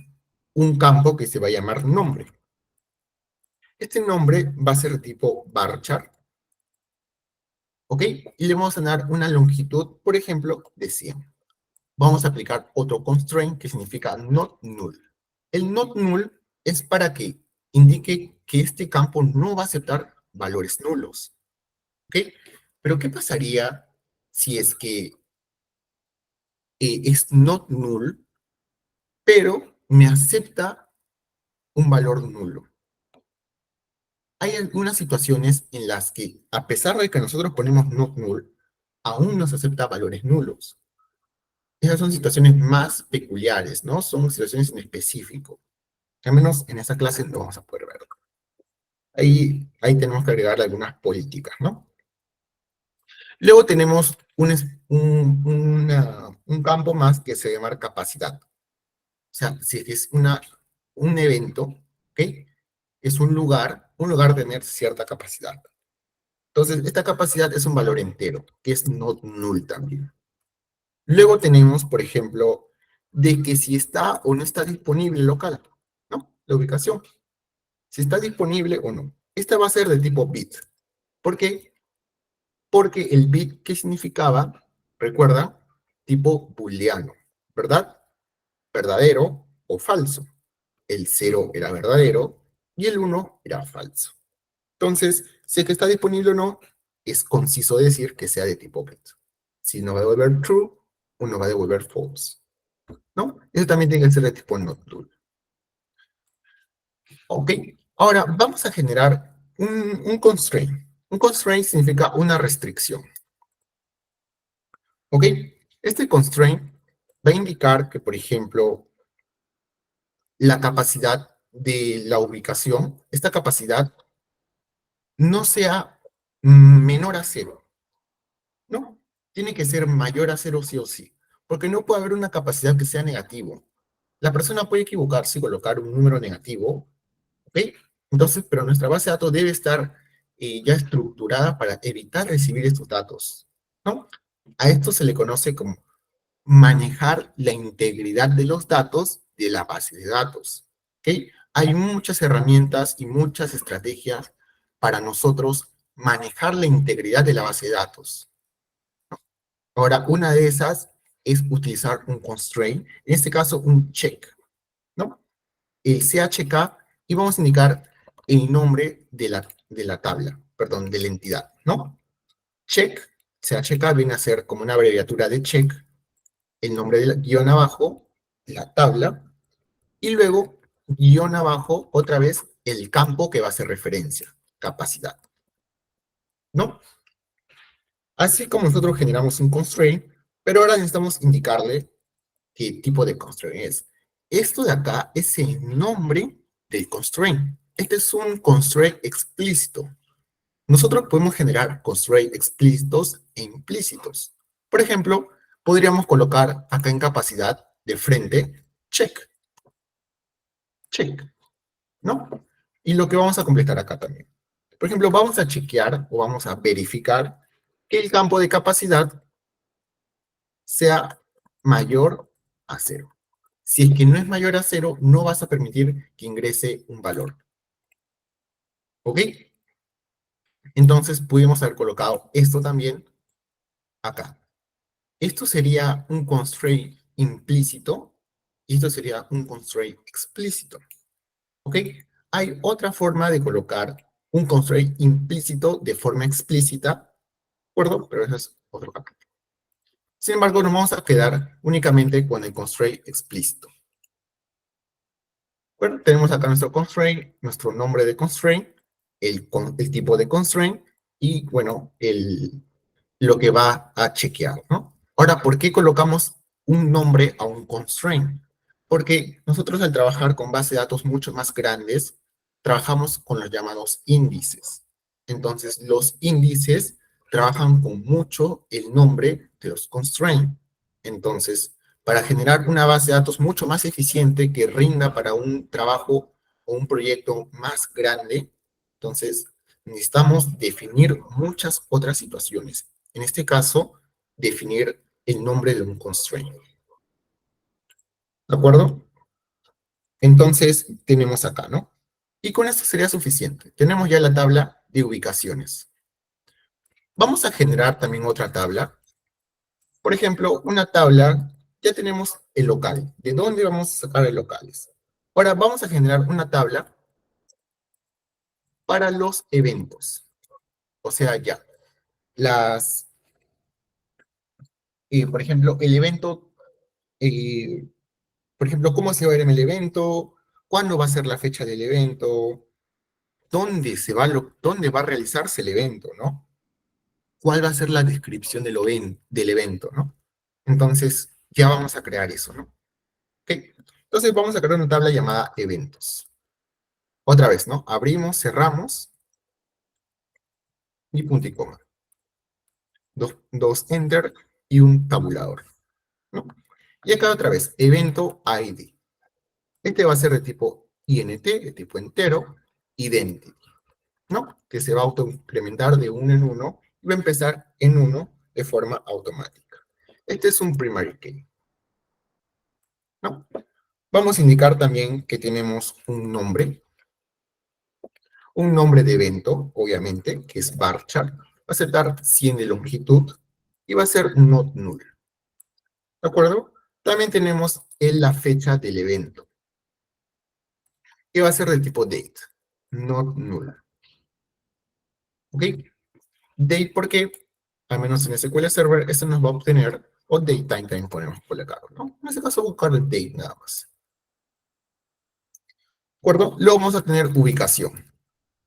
Speaker 1: un campo que se va a llamar nombre. Este nombre va a ser tipo varchar, ¿ok? Y le vamos a dar una longitud, por ejemplo, de 100. Vamos a aplicar otro constraint que significa not null. El not null es para que indique que este campo no va a aceptar valores nulos, ¿ok? Pero ¿qué pasaría si es que es not null, pero me acepta un valor nulo? Hay algunas situaciones en las que, a pesar de que nosotros ponemos not null, aún nos acepta valores nulos. Esas son situaciones más peculiares, ¿no? Son situaciones en específico. Al menos en esa clase lo vamos a poder ver. Ahí tenemos que agregar algunas políticas, ¿no? Luego tenemos un campo más que se llama capacidad. O sea, si es un evento, ¿ok? Es un lugar de tener cierta capacidad. Entonces, esta capacidad es un valor entero, que es not null también. Luego tenemos, por ejemplo, de que si está o no está disponible local, ¿no? La ubicación. Si está disponible o no. Esta va a ser de tipo bit. ¿Por qué? Porque el bit, ¿qué significaba? Recuerda, tipo booleano, ¿verdad? Verdadero o falso. El 0 era verdadero y el 1 era falso. Entonces, si es que está disponible o no, es conciso decir que sea de tipo bit. Si no va a devolver true, uno va a devolver false, ¿no? Eso también tiene que ser de tipo not null. Ok, ahora vamos a generar un constraint. Un constraint significa una restricción. ¿Ok? Este constraint va a indicar que, por ejemplo, la capacidad de la ubicación, esta capacidad no sea menor a cero, ¿no? Tiene que ser mayor a cero sí o sí, porque no puede haber una capacidad que sea negativo. La persona puede equivocarse y colocar un número negativo, ¿ok? Entonces, pero nuestra base de datos debe estar ya estructurada para evitar recibir estos datos, ¿no? A esto se le conoce como manejar la integridad de los datos de la base de datos, ¿ok? Hay muchas herramientas y muchas estrategias para nosotros manejar la integridad de la base de datos. Ahora, una de esas es utilizar un constraint, en este caso un check, ¿no? El CHK, y vamos a indicar el nombre de la tabla, perdón, de la entidad, ¿no? Check, CHK viene a ser como una abreviatura de check, el nombre del guión abajo, la tabla, y luego guión abajo, otra vez, el campo que va a hacer referencia, capacidad, ¿no? Así como nosotros generamos un constraint, pero ahora necesitamos indicarle qué tipo de constraint es. Esto de acá es el nombre del constraint. Este es un constraint explícito. Nosotros podemos generar constraints explícitos e implícitos. Por ejemplo, podríamos colocar acá en capacidad de frente, check, check, ¿no? Y lo que vamos a completar acá también. Por ejemplo, vamos a chequear o vamos a verificar que el campo de capacidad sea mayor a cero. Si es que no es mayor a cero, no vas a permitir que ingrese un valor. ¿Ok? Entonces, pudimos haber colocado esto también acá. Esto sería un constraint implícito y esto sería un constraint explícito. ¿Ok? Hay otra forma de colocar un constraint implícito de forma explícita, ¿de acuerdo? Pero eso es otro capítulo. Sin embargo, nos vamos a quedar únicamente con el constraint explícito. Bueno, tenemos acá nuestro constraint, nuestro nombre de constraint, el tipo de constraint y, bueno, lo que va a chequear, ¿no? Ahora, ¿por qué colocamos un nombre a un constraint? Porque nosotros al trabajar con bases de datos mucho más grandes, trabajamos con los llamados índices. Entonces, los índices trabajan con mucho el nombre de los constraints. Entonces, para generar una base de datos mucho más eficiente que rinda para un trabajo o un proyecto más grande, entonces necesitamos definir muchas otras situaciones. En este caso, definir el nombre de un constraint. ¿De acuerdo? Entonces, tenemos acá, ¿no? Y con esto sería suficiente. Tenemos ya la tabla de ubicaciones. Vamos a generar también otra tabla. Por ejemplo, una tabla, ya tenemos el local. ¿De dónde vamos a sacar el locales? Ahora vamos a generar una tabla para los eventos. O sea, ya, las, por ejemplo, el evento, eh, por ejemplo, cómo se va a ver en el evento, cuándo va a ser la fecha del evento, dónde va a realizarse el evento, ¿no? ¿Cuál va a ser la descripción del evento, ¿no? Entonces, ya vamos a crear eso, ¿no? ¿Ok? Entonces, vamos a crear una tabla llamada eventos. Otra vez, ¿no? Abrimos, cerramos, y punto y coma. Dos enter y un tabulador, ¿no? Y acá otra vez, evento ID. Este va a ser de tipo INT, de tipo entero, identity, ¿no? Que se va a autoincrementar de uno en uno y va a empezar en uno de forma automática. Este es un primary key, ¿no? Vamos a indicar también que tenemos un nombre de evento, obviamente, que es varchar, va a aceptar 100 de longitud y va a ser not null, ¿de acuerdo? También tenemos la fecha del evento, que va a ser de tipo date, not null, ¿ok? Date porque, al menos en SQL Server, esto nos va a obtener, o datetime también podemos colocar, ¿no? En este caso buscar el date nada más, ¿de acuerdo? Luego vamos a tener ubicación.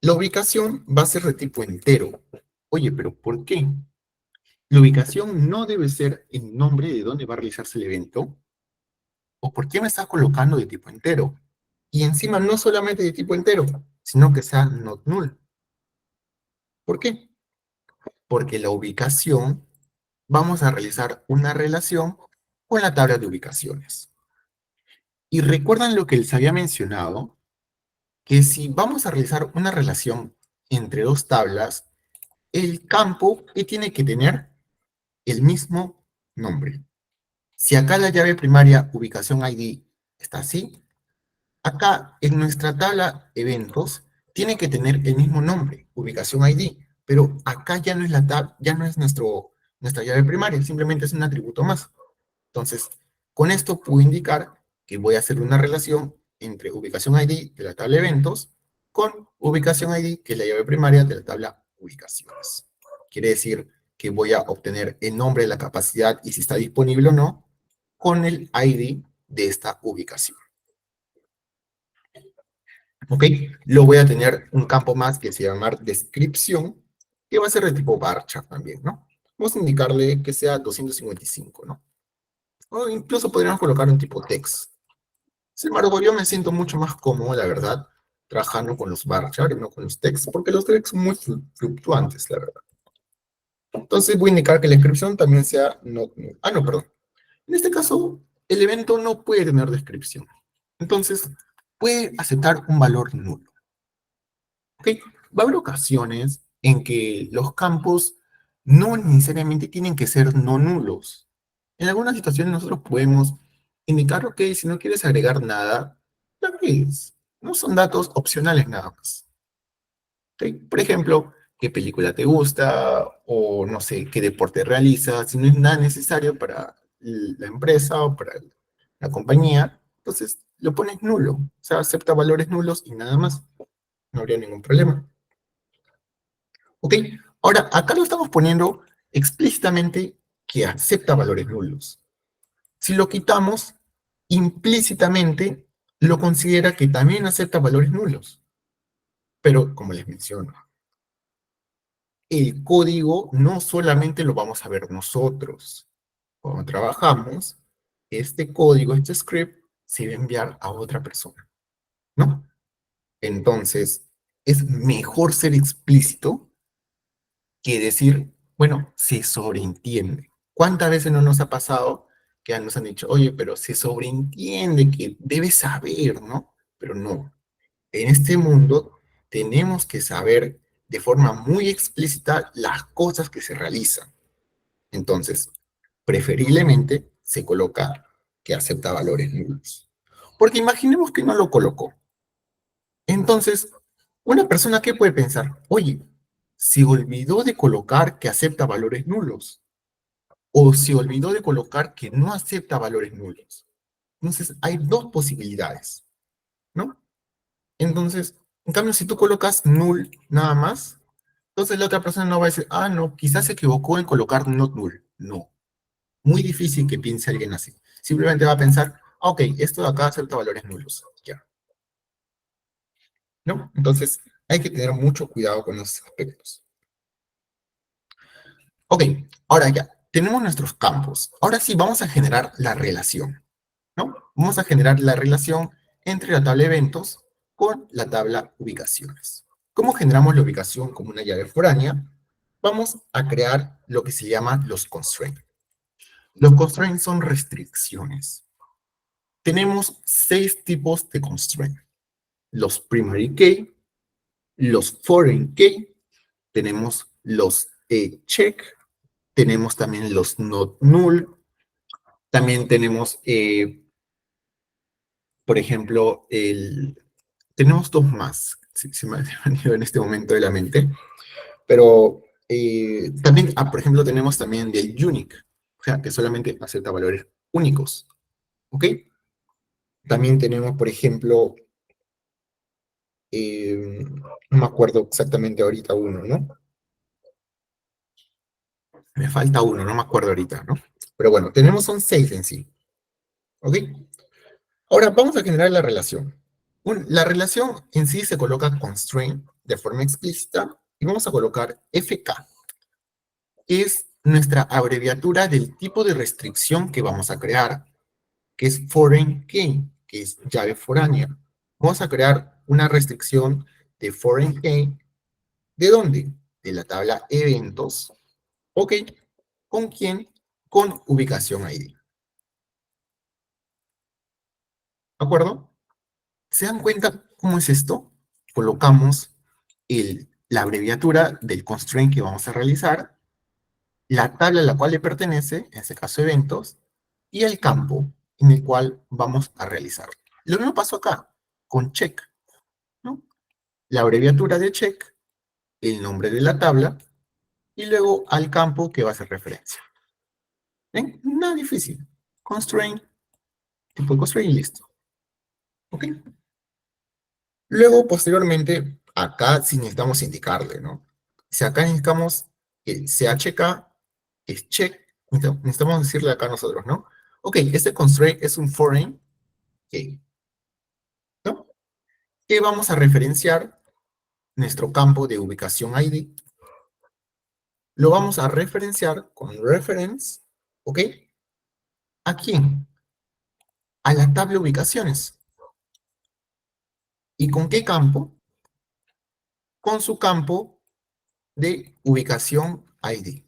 Speaker 1: La ubicación va a ser de tipo entero. Oye, pero ¿por qué? La ubicación no debe ser el nombre de dónde va a realizarse el evento, o por qué me está colocando de tipo entero. Y encima no solamente de tipo entero, sino que sea not null. ¿Por qué? Porque la ubicación, vamos a realizar una relación con la tabla de ubicaciones. Y recuerdan lo que les había mencionado, que si vamos a realizar una relación entre dos tablas, el campo que tiene que tener el mismo nombre. Si acá la llave primaria ubicación ID está así, acá en nuestra tabla eventos tiene que tener el mismo nombre, ubicación ID, pero acá ya no es ya no es nuestra llave primaria, simplemente es un atributo más. Entonces, con esto puedo indicar que voy a hacer una relación entre ubicación ID de la tabla eventos con ubicación ID, que es la llave primaria de la tabla ubicaciones. Quiere decir que voy a obtener el nombre de la capacidad y si está disponible o no con el ID de esta ubicación. ¿Ok? Lo voy a tener un campo más que se llama descripción, que va a ser de tipo varchar también, ¿no? Vamos a indicarle que sea 255, ¿no? O incluso podríamos colocar un tipo text. Sin embargo, yo me siento mucho más cómodo, la verdad, trabajando con los varchar y no con los text, porque los text son muy fluctuantes, la verdad. Entonces voy a indicar que la inscripción también sea no, no, perdón. En este caso, el evento no puede tener descripción. Entonces, puede aceptar un valor nulo. ¿Ok? Va a haber ocasiones en que los campos no necesariamente tienen que ser no nulos. En algunas situaciones nosotros podemos indicar, ok, si no quieres agregar nada, ya ves, no son datos opcionales nada más. ¿Ok? Por ejemplo, qué película te gusta o no sé, qué deporte realizas, si no es nada necesario para la empresa o para la compañía, entonces lo pones nulo, o sea, acepta valores nulos y nada más, no habría ningún problema. ¿Ok? Ahora, acá lo estamos poniendo explícitamente que acepta valores nulos. Si lo quitamos, implícitamente lo considera que también acepta valores nulos. Pero, como les menciono, el código no solamente lo vamos a ver nosotros. Cuando trabajamos, este código, este script, se va a enviar a otra persona, ¿no? Entonces, es mejor ser explícito que decir, bueno, se sobreentiende. ¿Cuántas veces no nos ha pasado que nos han dicho, oye, pero se sobreentiende que debes saber, ¿no? Pero no. En este mundo tenemos que saber de forma muy explícita las cosas que se realizan. Entonces, preferiblemente se coloca que acepta valores nulos. Porque imaginemos que no lo colocó. Entonces, una persona, ¿qué puede pensar? Oye, se olvidó de colocar que acepta valores nulos, o se olvidó de colocar que no acepta valores nulos. Entonces, hay dos posibilidades, ¿no? Entonces, en cambio, si tú colocas null nada más, entonces la otra persona no va a decir, ah, no, quizás se equivocó en colocar not null. No, muy difícil que piense alguien así. Simplemente va a pensar, ah, ok, esto de acá acepta valores nulos. Ya, ¿no? Entonces, hay que tener mucho cuidado con esos aspectos. Ok, ahora ya, tenemos nuestros campos. Ahora sí, vamos a generar la relación, ¿no? Vamos a generar la relación entre la tabla eventos con la tabla ubicaciones. ¿Cómo generamos la ubicación como una llave foránea? Vamos a crear lo que se llama los constraints. Los constraints son restricciones. Tenemos 6 tipos de constraints. Los primary key, los foreign key, tenemos los check, tenemos también los not null, también tenemos, por ejemplo, tenemos dos más, se me han ido en este momento de la mente, pero también, por ejemplo, tenemos también del unique, o sea, que solamente acepta valores únicos, ¿ok? También tenemos, por ejemplo, no me acuerdo exactamente ahorita uno, ¿no? Me falta uno, no me acuerdo ahorita, ¿no? Pero bueno, son 6 en sí, ¿ok? Ahora vamos a generar la relación. La relación en sí se coloca constraint de forma explícita y vamos a colocar FK, que es nuestra abreviatura del tipo de restricción que vamos a crear, que es foreign key, que es llave foránea. Vamos a crear una restricción de foreign key. ¿De dónde? De la tabla eventos. Ok. ¿Con quién? Con ubicación ID. ¿De acuerdo? ¿Se dan cuenta cómo es esto? Colocamos la abreviatura del constraint que vamos a realizar, la tabla a la cual le pertenece, en este caso eventos, y el campo en el cual vamos a realizar. Lo mismo pasó acá, con check, ¿no? La abreviatura de check, el nombre de la tabla, y luego al campo que va a hacer referencia. ¿Ven? Nada difícil. Constraint, tipo de constraint y listo. ¿Ok? Luego, posteriormente, acá sí necesitamos indicarle, ¿no? Si acá necesitamos que sea CHK, es check, necesitamos decirle acá nosotros, ¿no? Ok, este constraint es un foreign key, ¿no? Que vamos a referenciar nuestro campo de ubicación ID. Lo vamos a referenciar con reference, ¿ok? ¿A quién? A la tabla ubicaciones. ¿Y con qué campo? Con su campo de ubicación ID,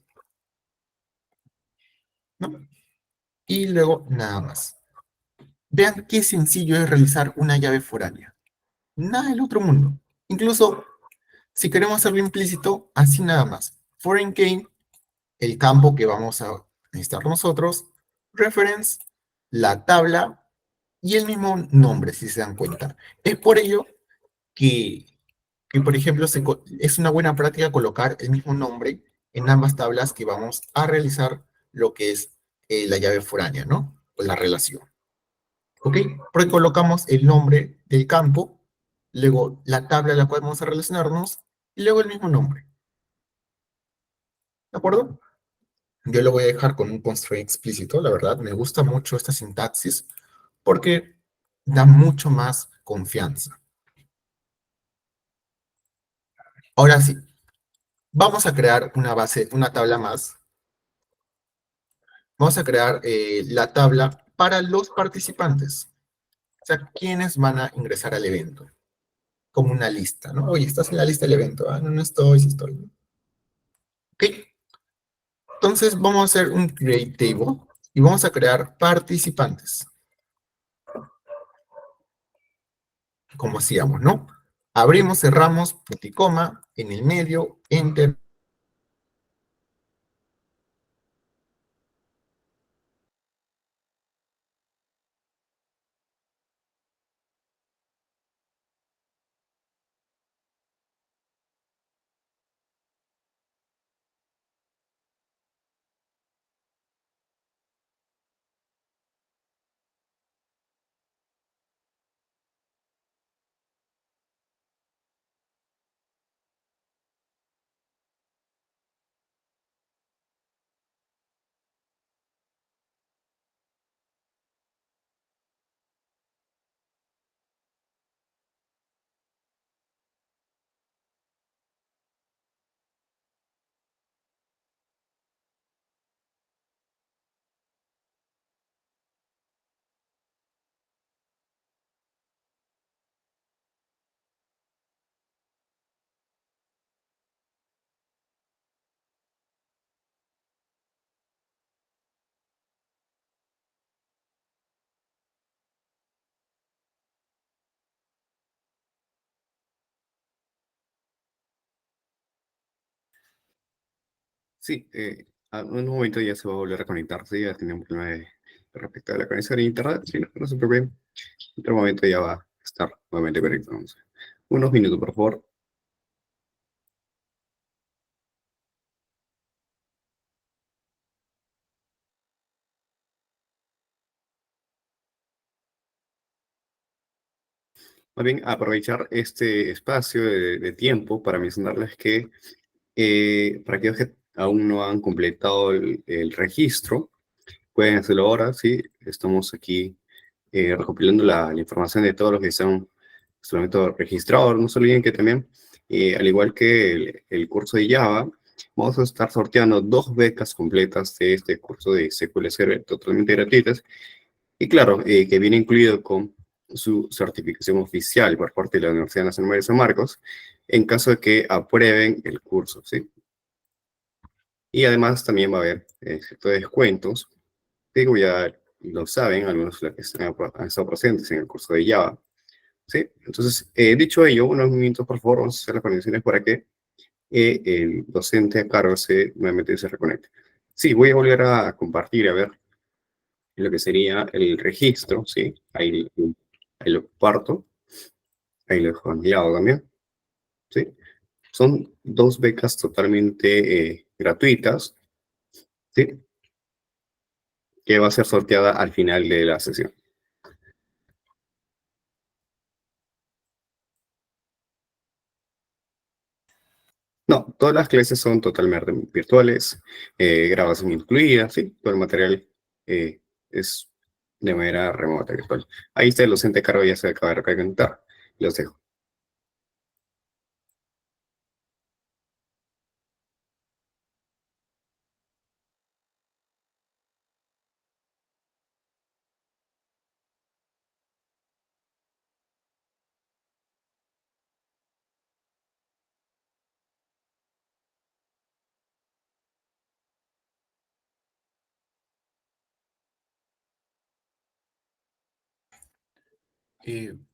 Speaker 1: ¿no? Y luego nada más. Vean qué sencillo es realizar una llave foránea. Nada del otro mundo. Incluso, si queremos hacerlo implícito, así nada más. Foreign key, el campo que vamos a necesitar nosotros, reference, la tabla y el mismo nombre, si se dan cuenta. Es por ello que, por ejemplo, es una buena práctica colocar el mismo nombre en ambas tablas que vamos a realizar lo que es la llave foránea, ¿no? O la relación. ¿Ok? Porque colocamos el nombre del campo, luego la tabla a la cual vamos a relacionarnos, y luego el mismo nombre. ¿De acuerdo? Yo lo voy a dejar con un constraint explícito, la verdad, me gusta mucho esta sintaxis, porque da mucho más confianza. Ahora sí, vamos a crear una base, una tabla más. Vamos a crear la tabla para los participantes. O sea, quienes van a ingresar al evento. Como una lista, ¿no? Oye, ¿estás en la lista del evento? Ah, no, no estoy, sí estoy. ¿Ok? Entonces vamos a hacer un create table y vamos a crear participantes. Como hacíamos, ¿no? Abrimos, cerramos, punto y coma, en el medio, enter.
Speaker 3: Sí, en un momento ya se va a volver a conectar, sí, ya tenía un problema respecto a la conexión de internet, sí, no se preocupe, en otro momento ya va a estar nuevamente conectado. Unos minutos, por favor. Más bien, aprovechar este espacio de tiempo para mencionarles que para aquellos que aún no han completado el registro, pueden hacerlo ahora, sí. Estamos aquí recopilando la información de todos los que están solamente registrados. No se olviden que también, al igual que el curso de Java, vamos a estar sorteando 2 becas completas de este curso de SQL Server totalmente gratuitas. Y claro, que viene incluido con su certificación oficial por parte de la Universidad Nacional de San Marcos, en caso de que aprueben el curso, ¿sí? Y además también va a haber ciertos descuentos, digo, ya lo saben, algunos de los que han estado presentes en el curso de Java, ¿sí? Entonces, dicho ello, unos minutos, por favor, vamos a hacer las condiciones para que el docente a cargo nuevamente se reconecte. Sí, voy a volver a compartir, a ver, lo que sería el registro, ¿sí? Ahí lo comparto, ahí lo dejo enviado también, ¿sí? Son 2 becas totalmente gratuitas, ¿sí? Que va a ser sorteada al final de la sesión. No, todas las clases son totalmente virtuales, grabación incluida, sí, todo el material es de manera remota, virtual. Ahí está el docente a cargo, ya se acaba de reconectar. Los dejo.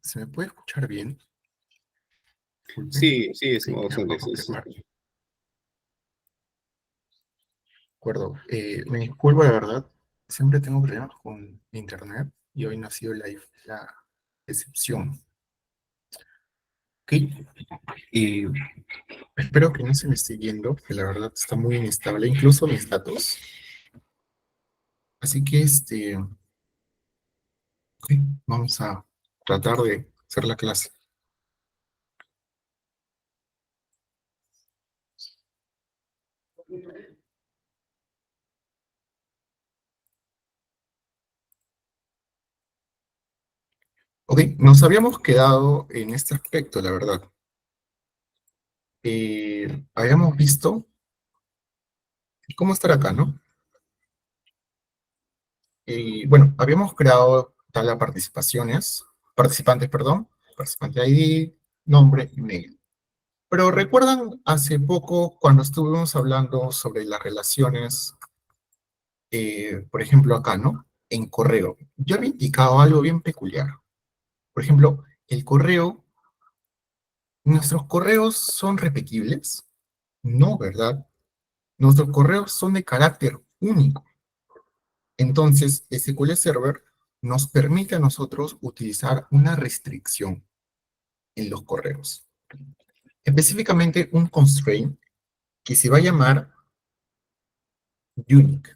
Speaker 1: ¿Se me puede escuchar bien? Disculpen.
Speaker 3: Sí, sí,
Speaker 1: Sí,
Speaker 3: estimado
Speaker 1: ya
Speaker 3: docente,
Speaker 1: puedo
Speaker 3: sí, sí.
Speaker 1: confirmar. De acuerdo. Me disculpo, la verdad. Siempre tengo problemas con internet y hoy no ha sido la excepción. Ok. Eh, Espero que no se me esté yendo, que la verdad está muy inestable, incluso mis datos. Así que ok, vamos a tratar de hacer la clase. Ok, nos habíamos quedado en este aspecto, la verdad. Habíamos visto cómo estar acá, ¿no? Bueno, habíamos creado tabla participantes, perdón, participante ID, nombre, email. Pero recuerdan hace poco cuando estuvimos hablando sobre las relaciones, por ejemplo acá, ¿no? En correo. Yo había indicado algo bien peculiar. Por ejemplo, el correo, ¿nuestros correos son repetibles? No, ¿verdad? Nuestros correos son de carácter único. Entonces, SQL Server nos permite a nosotros utilizar una restricción en los correos. Específicamente un constraint que se va a llamar unique.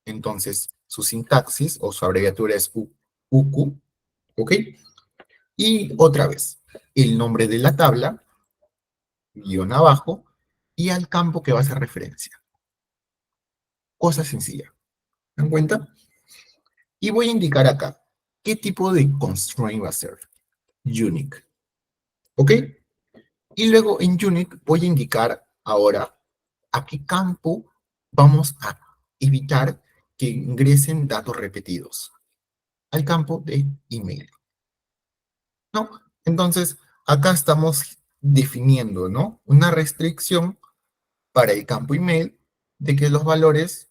Speaker 1: Entonces, su sintaxis o su abreviatura es UQ, ¿ok? Y otra vez, el nombre de la tabla, guión abajo, y al campo que va a hacer referencia. Cosa sencilla. ¿Se dan cuenta? Y voy a indicar acá qué tipo de constraint va a ser. Unique. ¿Ok? Y luego en unique voy a indicar ahora a qué campo vamos a evitar que ingresen datos repetidos. Al campo de email. ¿No? Entonces, acá estamos definiendo, ¿no? Una restricción para el campo email de que los valores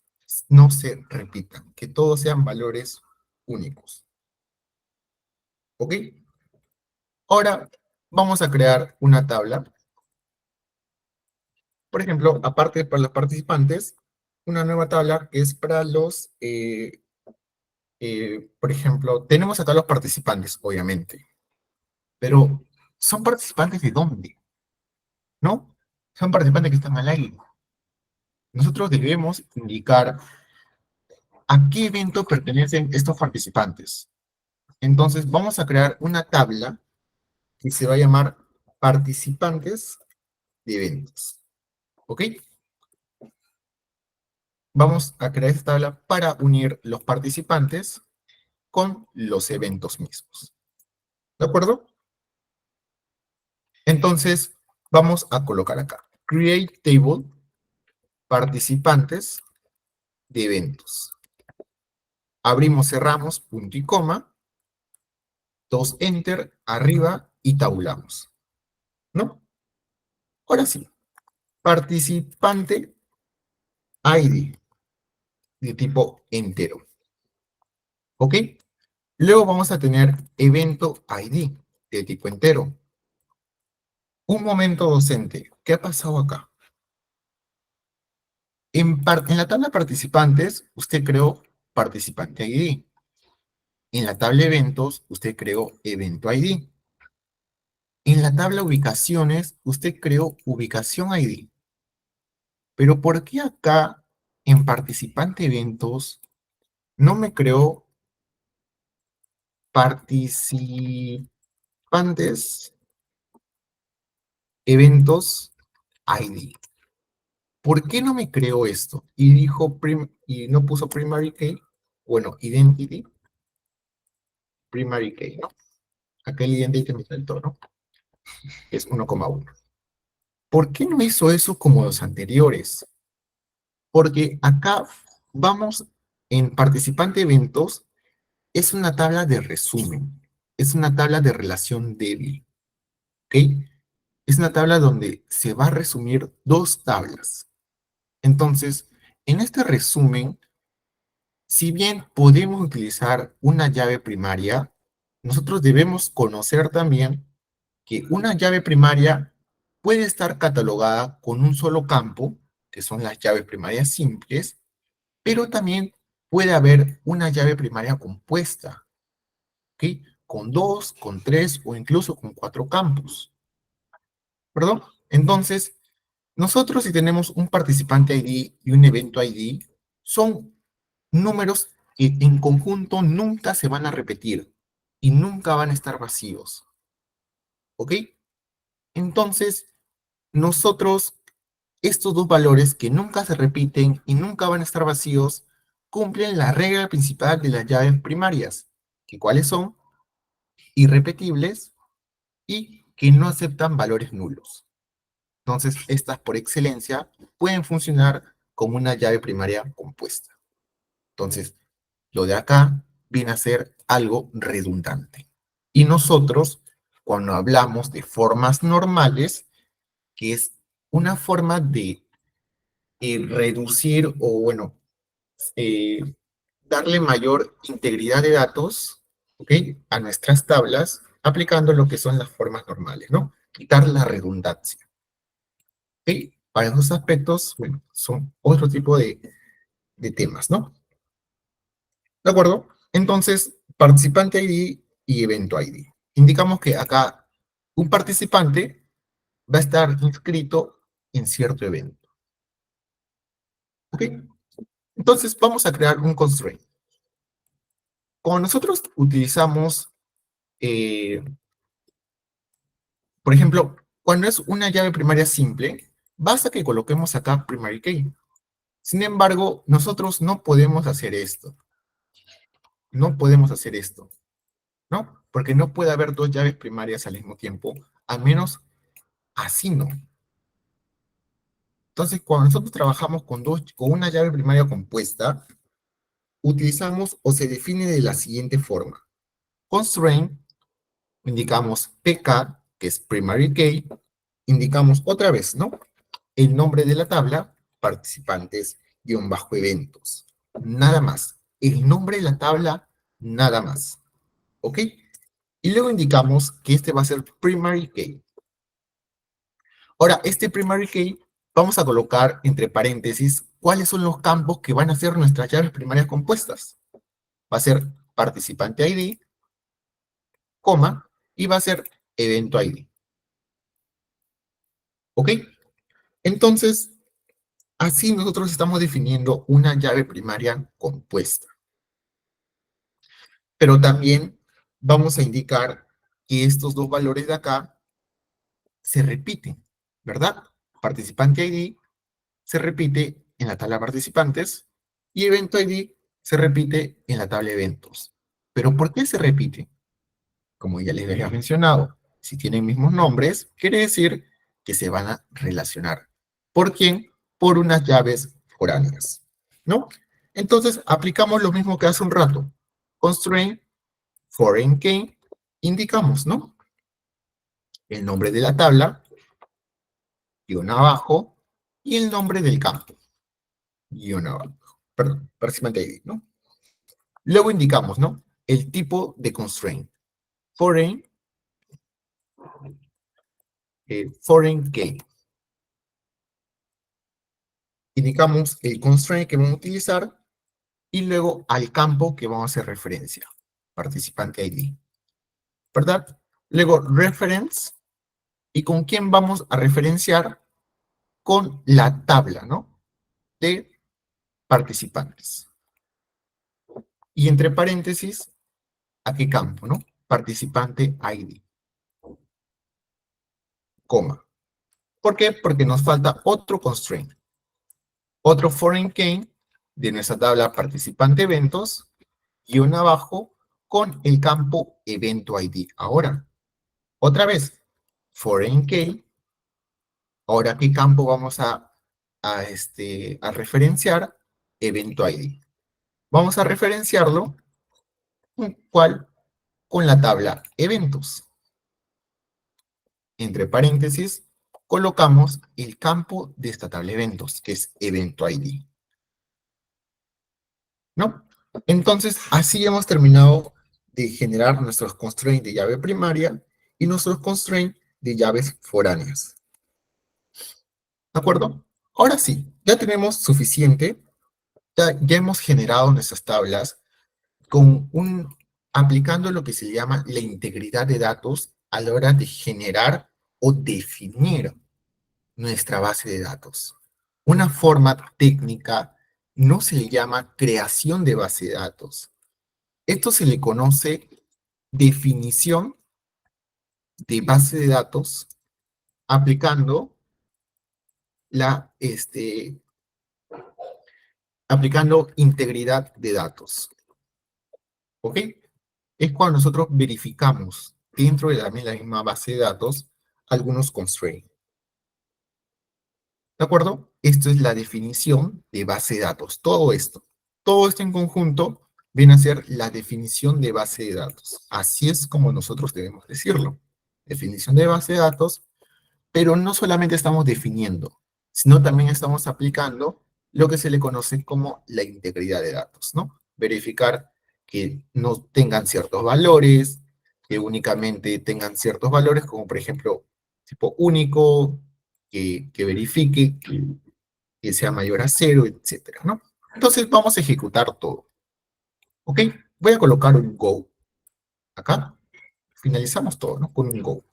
Speaker 1: no se repitan, que todos sean valores únicos. ¿Ok? Ahora vamos a crear una tabla por ejemplo, aparte para los participantes, una nueva tabla que es para los, por ejemplo, tenemos acá los participantes, obviamente, pero ¿son participantes de dónde? ¿No? Son participantes que están al aire. Nosotros debemos indicar a qué evento pertenecen estos participantes. Entonces, vamos a crear una tabla que se va a llamar participantes de eventos. ¿Ok? Vamos a crear esta tabla para unir los participantes con los eventos mismos. ¿De acuerdo? Entonces, vamos a colocar acá. Create table, participantes de eventos. Abrimos, cerramos, punto y coma, dos enter, arriba y tabulamos. ¿No? Ahora sí. Participante ID de tipo entero. ¿Ok? Luego vamos a tener evento ID de tipo entero. Un momento docente. ¿Qué ha pasado acá? En la tabla participantes, usted creó participante ID. En la tabla eventos, usted creó evento ID. En la tabla ubicaciones, usted creó ubicación ID. Pero ¿por qué acá, en participante eventos, no me creó participantes eventos ID? ¿Por qué no me creó esto? Y dijo, y no puso primary key, bueno, identity, primary key, ¿no? Aquel identity me saltó, ¿no? Es 1,1. ¿Por qué no hizo eso como los anteriores? Porque acá vamos en participante eventos, es una tabla de resumen, es una tabla de relación débil, ¿ok? Es una tabla donde se va a resumir dos tablas. Entonces, en este resumen, si bien podemos utilizar una llave primaria, nosotros debemos conocer también que una llave primaria puede estar catalogada con un solo campo, que son las llaves primarias simples, pero también puede haber una llave primaria compuesta, ¿ok? Con dos, con tres o incluso con cuatro campos, ¿perdón? Entonces, nosotros si tenemos un participante ID y un evento ID, son números que en conjunto nunca se van a repetir y nunca van a estar vacíos, ¿ok? Entonces, nosotros, estos dos valores que nunca se repiten y nunca van a estar vacíos, cumplen la regla principal de las llaves primarias, que cuáles son irrepetibles y que no aceptan valores nulos. Entonces, estas por excelencia pueden funcionar como una llave primaria compuesta. Entonces, lo de acá viene a ser algo redundante. Y nosotros, cuando hablamos de formas normales, que es una forma de reducir o, bueno, eh, darle mayor integridad de datos, ¿ok? A nuestras tablas, aplicando lo que son las formas normales, ¿no? Quitar la redundancia. ¿Ok? Para esos aspectos, bueno, son otro tipo de temas, ¿no? ¿De acuerdo? Entonces, participante ID y evento ID. Indicamos que acá un participante va a estar inscrito en cierto evento. ¿Ok? Entonces, vamos a crear un constraint. Como nosotros utilizamos, por ejemplo, cuando es una llave primaria simple, basta que coloquemos acá primary key. Sin embargo, nosotros no podemos hacer esto. No podemos hacer esto, ¿no? Porque no puede haber dos llaves primarias al mismo tiempo, al menos así no. Entonces, cuando nosotros trabajamos con una llave primaria compuesta, utilizamos o se define de la siguiente forma. Constraint, indicamos PK, que es primary key, indicamos otra vez, ¿no? El nombre de la tabla, participantes, guión bajo eventos. Nada más. El nombre de la tabla, nada más. ¿Ok? Y luego indicamos que este va a ser primary key. Ahora, este primary key vamos a colocar entre paréntesis cuáles son los campos que van a ser nuestras llaves primarias compuestas. Va a ser participante ID, coma, y va a ser evento ID. ¿Ok? Entonces, así nosotros estamos definiendo una llave primaria compuesta. Pero también vamos a indicar que estos dos valores de acá se repiten, ¿verdad? Participante ID se repite en la tabla participantes y evento ID se repite en la tabla eventos. ¿Pero por qué se repite? Como ya les había mencionado, si tienen mismos nombres, quiere decir que se van a relacionar. ¿Por quién? Por unas llaves foráneas, ¿no? Entonces, aplicamos lo mismo que hace un rato. Constraint, foreign key, indicamos, ¿no? El nombre de la tabla, guión abajo, y el nombre del campo, guión abajo. Perdón, participante ID, ¿no? Luego indicamos, ¿no? El tipo de constraint. Foreign, foreign key. Indicamos el constraint que vamos a utilizar y luego al campo que vamos a hacer referencia, participante ID, ¿verdad? Luego reference, y con quién vamos a referenciar, con la tabla, ¿no? De participantes. Y entre paréntesis, ¿a qué campo, no? Participante ID, coma. ¿Por qué? Porque nos falta otro constraint, otro foreign key de nuestra tabla participante eventos, guión abajo, con el campo evento ID. Ahora, otra vez, foreign key. Ahora, ¿qué campo vamos a referenciar? Evento ID. Vamos a referenciarlo, ¿cuál? Con la tabla eventos. Entre paréntesis, colocamos el campo de esta tabla eventos, que es evento ID. ¿No? Entonces, así hemos terminado de generar nuestros constraints de llave primaria y nuestros constraints de llaves foráneas. ¿De acuerdo? Ahora sí, ya tenemos suficiente, ya hemos generado nuestras tablas aplicando lo que se llama la integridad de datos a la hora de generar o definir nuestra base de datos. Una forma técnica no se le llama creación de base de datos. Esto se le conoce definición de base de datos aplicando aplicando integridad de datos. ¿Ok? Es cuando nosotros verificamos dentro de la misma base de datos algunos constraints. ¿De acuerdo? Esto es la definición de base de datos. Todo esto en conjunto viene a ser la definición de base de datos. Así es como nosotros debemos decirlo. Definición de base de datos, pero no solamente estamos definiendo, sino también estamos aplicando lo que se le conoce como la integridad de datos, ¿no? Verificar que no tengan ciertos valores, que únicamente tengan ciertos valores, como por ejemplo, tipo único, que verifique que sea mayor a 0, etcétera, ¿no? Entonces vamos a ejecutar todo. ¿Ok? Voy a colocar un go acá. Finalizamos todo, ¿no? Con un go.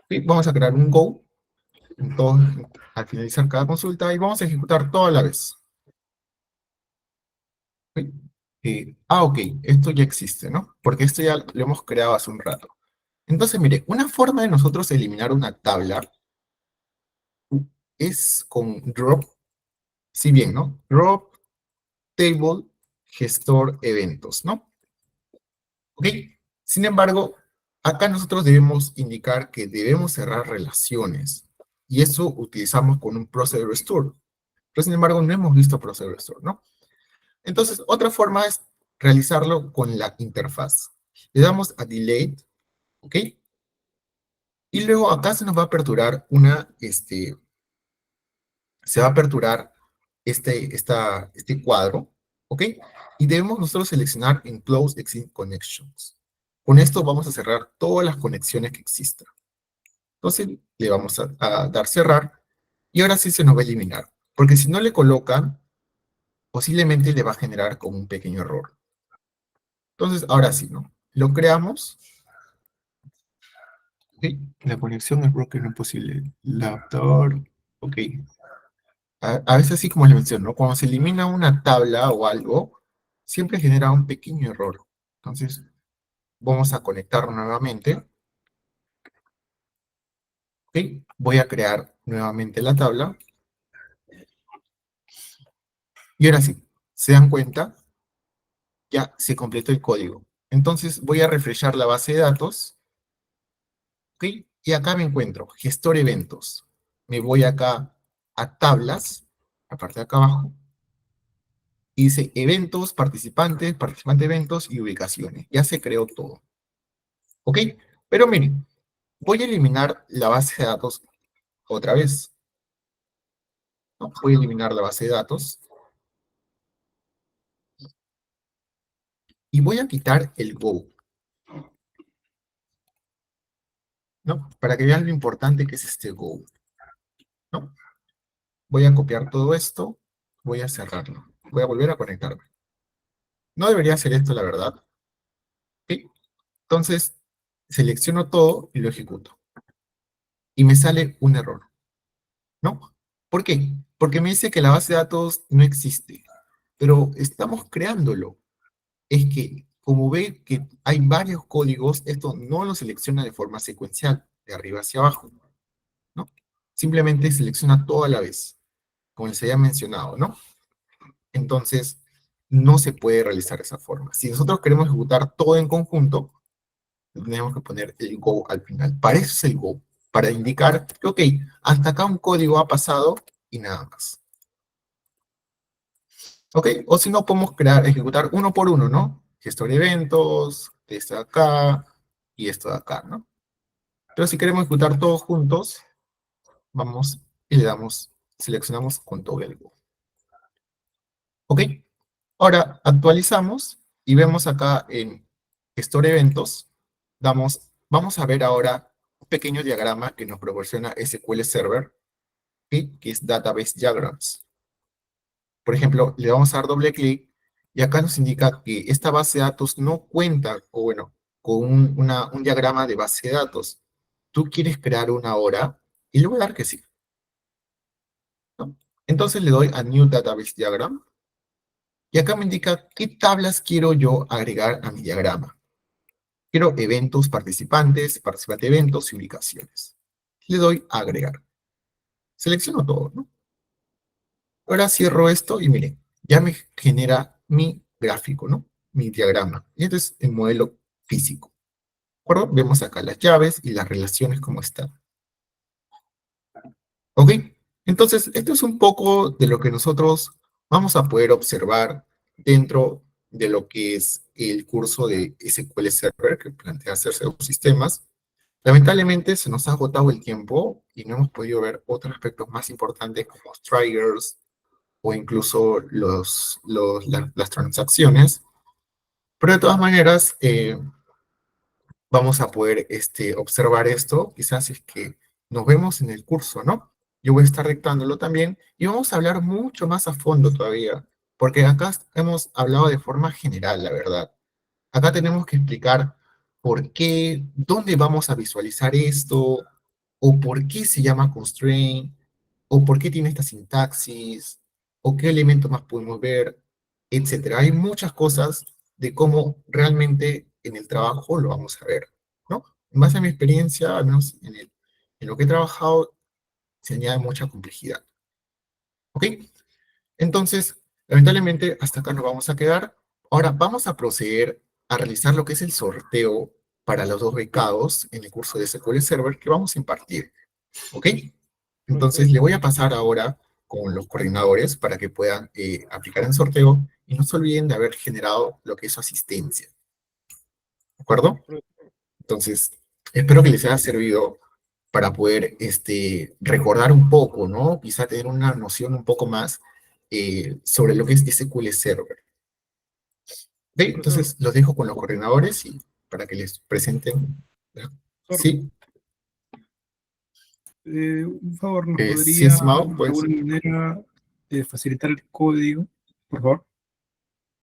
Speaker 1: ¿Sí? Vamos a crear un go. Entonces, al finalizar cada consulta, y vamos a ejecutar todo a la vez. ¿Sí? Ok, esto ya existe, ¿no? Porque esto ya lo hemos creado hace un rato. Entonces, mire, una forma de nosotros eliminar una tabla es con drop, si bien, ¿no? Drop table gestor eventos, ¿no? ¿Ok? Sin embargo, acá nosotros debemos indicar que debemos cerrar relaciones. Y eso utilizamos con un procedure store. Pero sin embargo, no hemos visto procedure store, ¿no? Entonces, otra forma es realizarlo con la interfaz. Le damos a delete, ¿ok? Y luego acá se nos va a aperturar se va a aperturar este cuadro, ¿ok? Y debemos nosotros seleccionar en Close Existing Connections. Con esto vamos a cerrar todas las conexiones que existan. Entonces le vamos a dar cerrar y ahora sí se nos va a eliminar. Porque si no le colocan, posiblemente le va a generar como un pequeño error. Entonces, ahora sí, ¿no? Lo creamos. Ok, la conexión es broken, no es posible. La adaptador, ok. A veces así como les menciono, ¿no? Cuando se elimina una tabla o algo, siempre genera un pequeño error. Entonces, vamos a conectar nuevamente. Ok, voy a crear nuevamente la tabla. Y ahora sí, ¿se dan cuenta? Ya se completó el código. Entonces voy a refrescar la base de datos. ¿Ok? Y acá me encuentro, gestor eventos. Me voy acá a tablas, la parte de acá abajo, y dice eventos, participantes, participante eventos y ubicaciones. Ya se creó todo. ¿Ok? Pero miren, voy a eliminar la base de datos otra vez. ¿No? Voy a eliminar la base de datos. Y voy a quitar el Go. ¿No? Para que vean lo importante que es este Go. ¿No? Voy a copiar todo esto. Voy a cerrarlo. Voy a volver a conectarme. No debería hacer esto, la verdad. ¿Ok? Entonces, selecciono todo y lo ejecuto. Y me sale un error, ¿no? ¿Por qué? Porque me dice que la base de datos no existe, pero estamos creándolo. Es que, como ve que hay varios códigos, esto no lo selecciona de forma secuencial, de arriba hacia abajo, ¿no? Simplemente selecciona todo a la vez, como les había mencionado, ¿no? Entonces, no se puede realizar de esa forma. Si nosotros queremos ejecutar todo en conjunto, tenemos que poner el go al final. Para eso es el go, para indicar que, ok, hasta acá un código ha pasado y nada más. Ok, o si no, podemos crear, ejecutar uno por uno, ¿no? Gestor de eventos, esto de acá y esto de acá, ¿no? Pero si queremos ejecutar todos juntos, vamos y le damos, seleccionamos con todo el go. Ok, ahora actualizamos y vemos acá en gestor de eventos, vamos a ver ahora un pequeño diagrama que nos proporciona SQL Server, ¿sí? Que es Database Diagrams. Por ejemplo, le vamos a dar doble clic y acá nos indica que esta base de datos no cuenta, o bueno, con un diagrama de base de datos. Tú quieres crear una ahora y le voy a dar que sí, ¿no? Entonces le doy a New Database Diagram y acá me indica qué tablas quiero yo agregar a mi diagrama. Quiero eventos participantes, participante eventos y ubicaciones. Le doy a agregar. Selecciono todo, ¿no? Ahora cierro esto y miren, ya me genera mi gráfico, ¿no? Mi diagrama. Y este es el modelo físico. ¿De acuerdo? Vemos acá las llaves y las relaciones como están. ¿Ok? Entonces, esto es un poco de lo que nosotros vamos a poder observar dentro de lo que es el curso de SQL Server que plantea hacerse de sistemas. Lamentablemente se nos ha agotado el tiempo y no hemos podido ver otros aspectos más importantes como los triggers o incluso las transacciones. Pero de todas maneras, vamos a poder observar esto, quizás es que nos vemos en el curso, ¿no? Yo voy a estar dictándolo también y vamos a hablar mucho más a fondo todavía, porque acá hemos hablado de forma general, la verdad. Acá tenemos que explicar por qué, dónde vamos a visualizar esto, o por qué se llama constraint, o por qué tiene esta sintaxis, o qué elementos más podemos ver, etcétera. Hay muchas cosas de cómo realmente en el trabajo lo vamos a ver, ¿no? En base a mi experiencia, al menos en lo que he trabajado, se añade mucha complejidad. ¿Ok? Entonces, lamentablemente, hasta acá nos vamos a quedar. Ahora vamos a proceder a realizar lo que es el sorteo para los dos becados en el curso de SQL Server que vamos a impartir. ¿Ok? Entonces, le voy a pasar ahora con los coordinadores para que puedan aplicar el sorteo y no se olviden de haber generado lo que es su asistencia. ¿De acuerdo? Entonces, espero que les haya servido para poder recordar un poco, ¿no? Quizá tener una noción un poco más sobre lo que es SQL Server. ¿Ok? Entonces, los dejo con los coordinadores y para que les presenten. ¿Sí?
Speaker 4: Un favor, ¿nos
Speaker 1: Sí,
Speaker 4: podría
Speaker 1: estimado,
Speaker 4: de
Speaker 1: pues.
Speaker 4: alguna manera facilitar el código, por favor?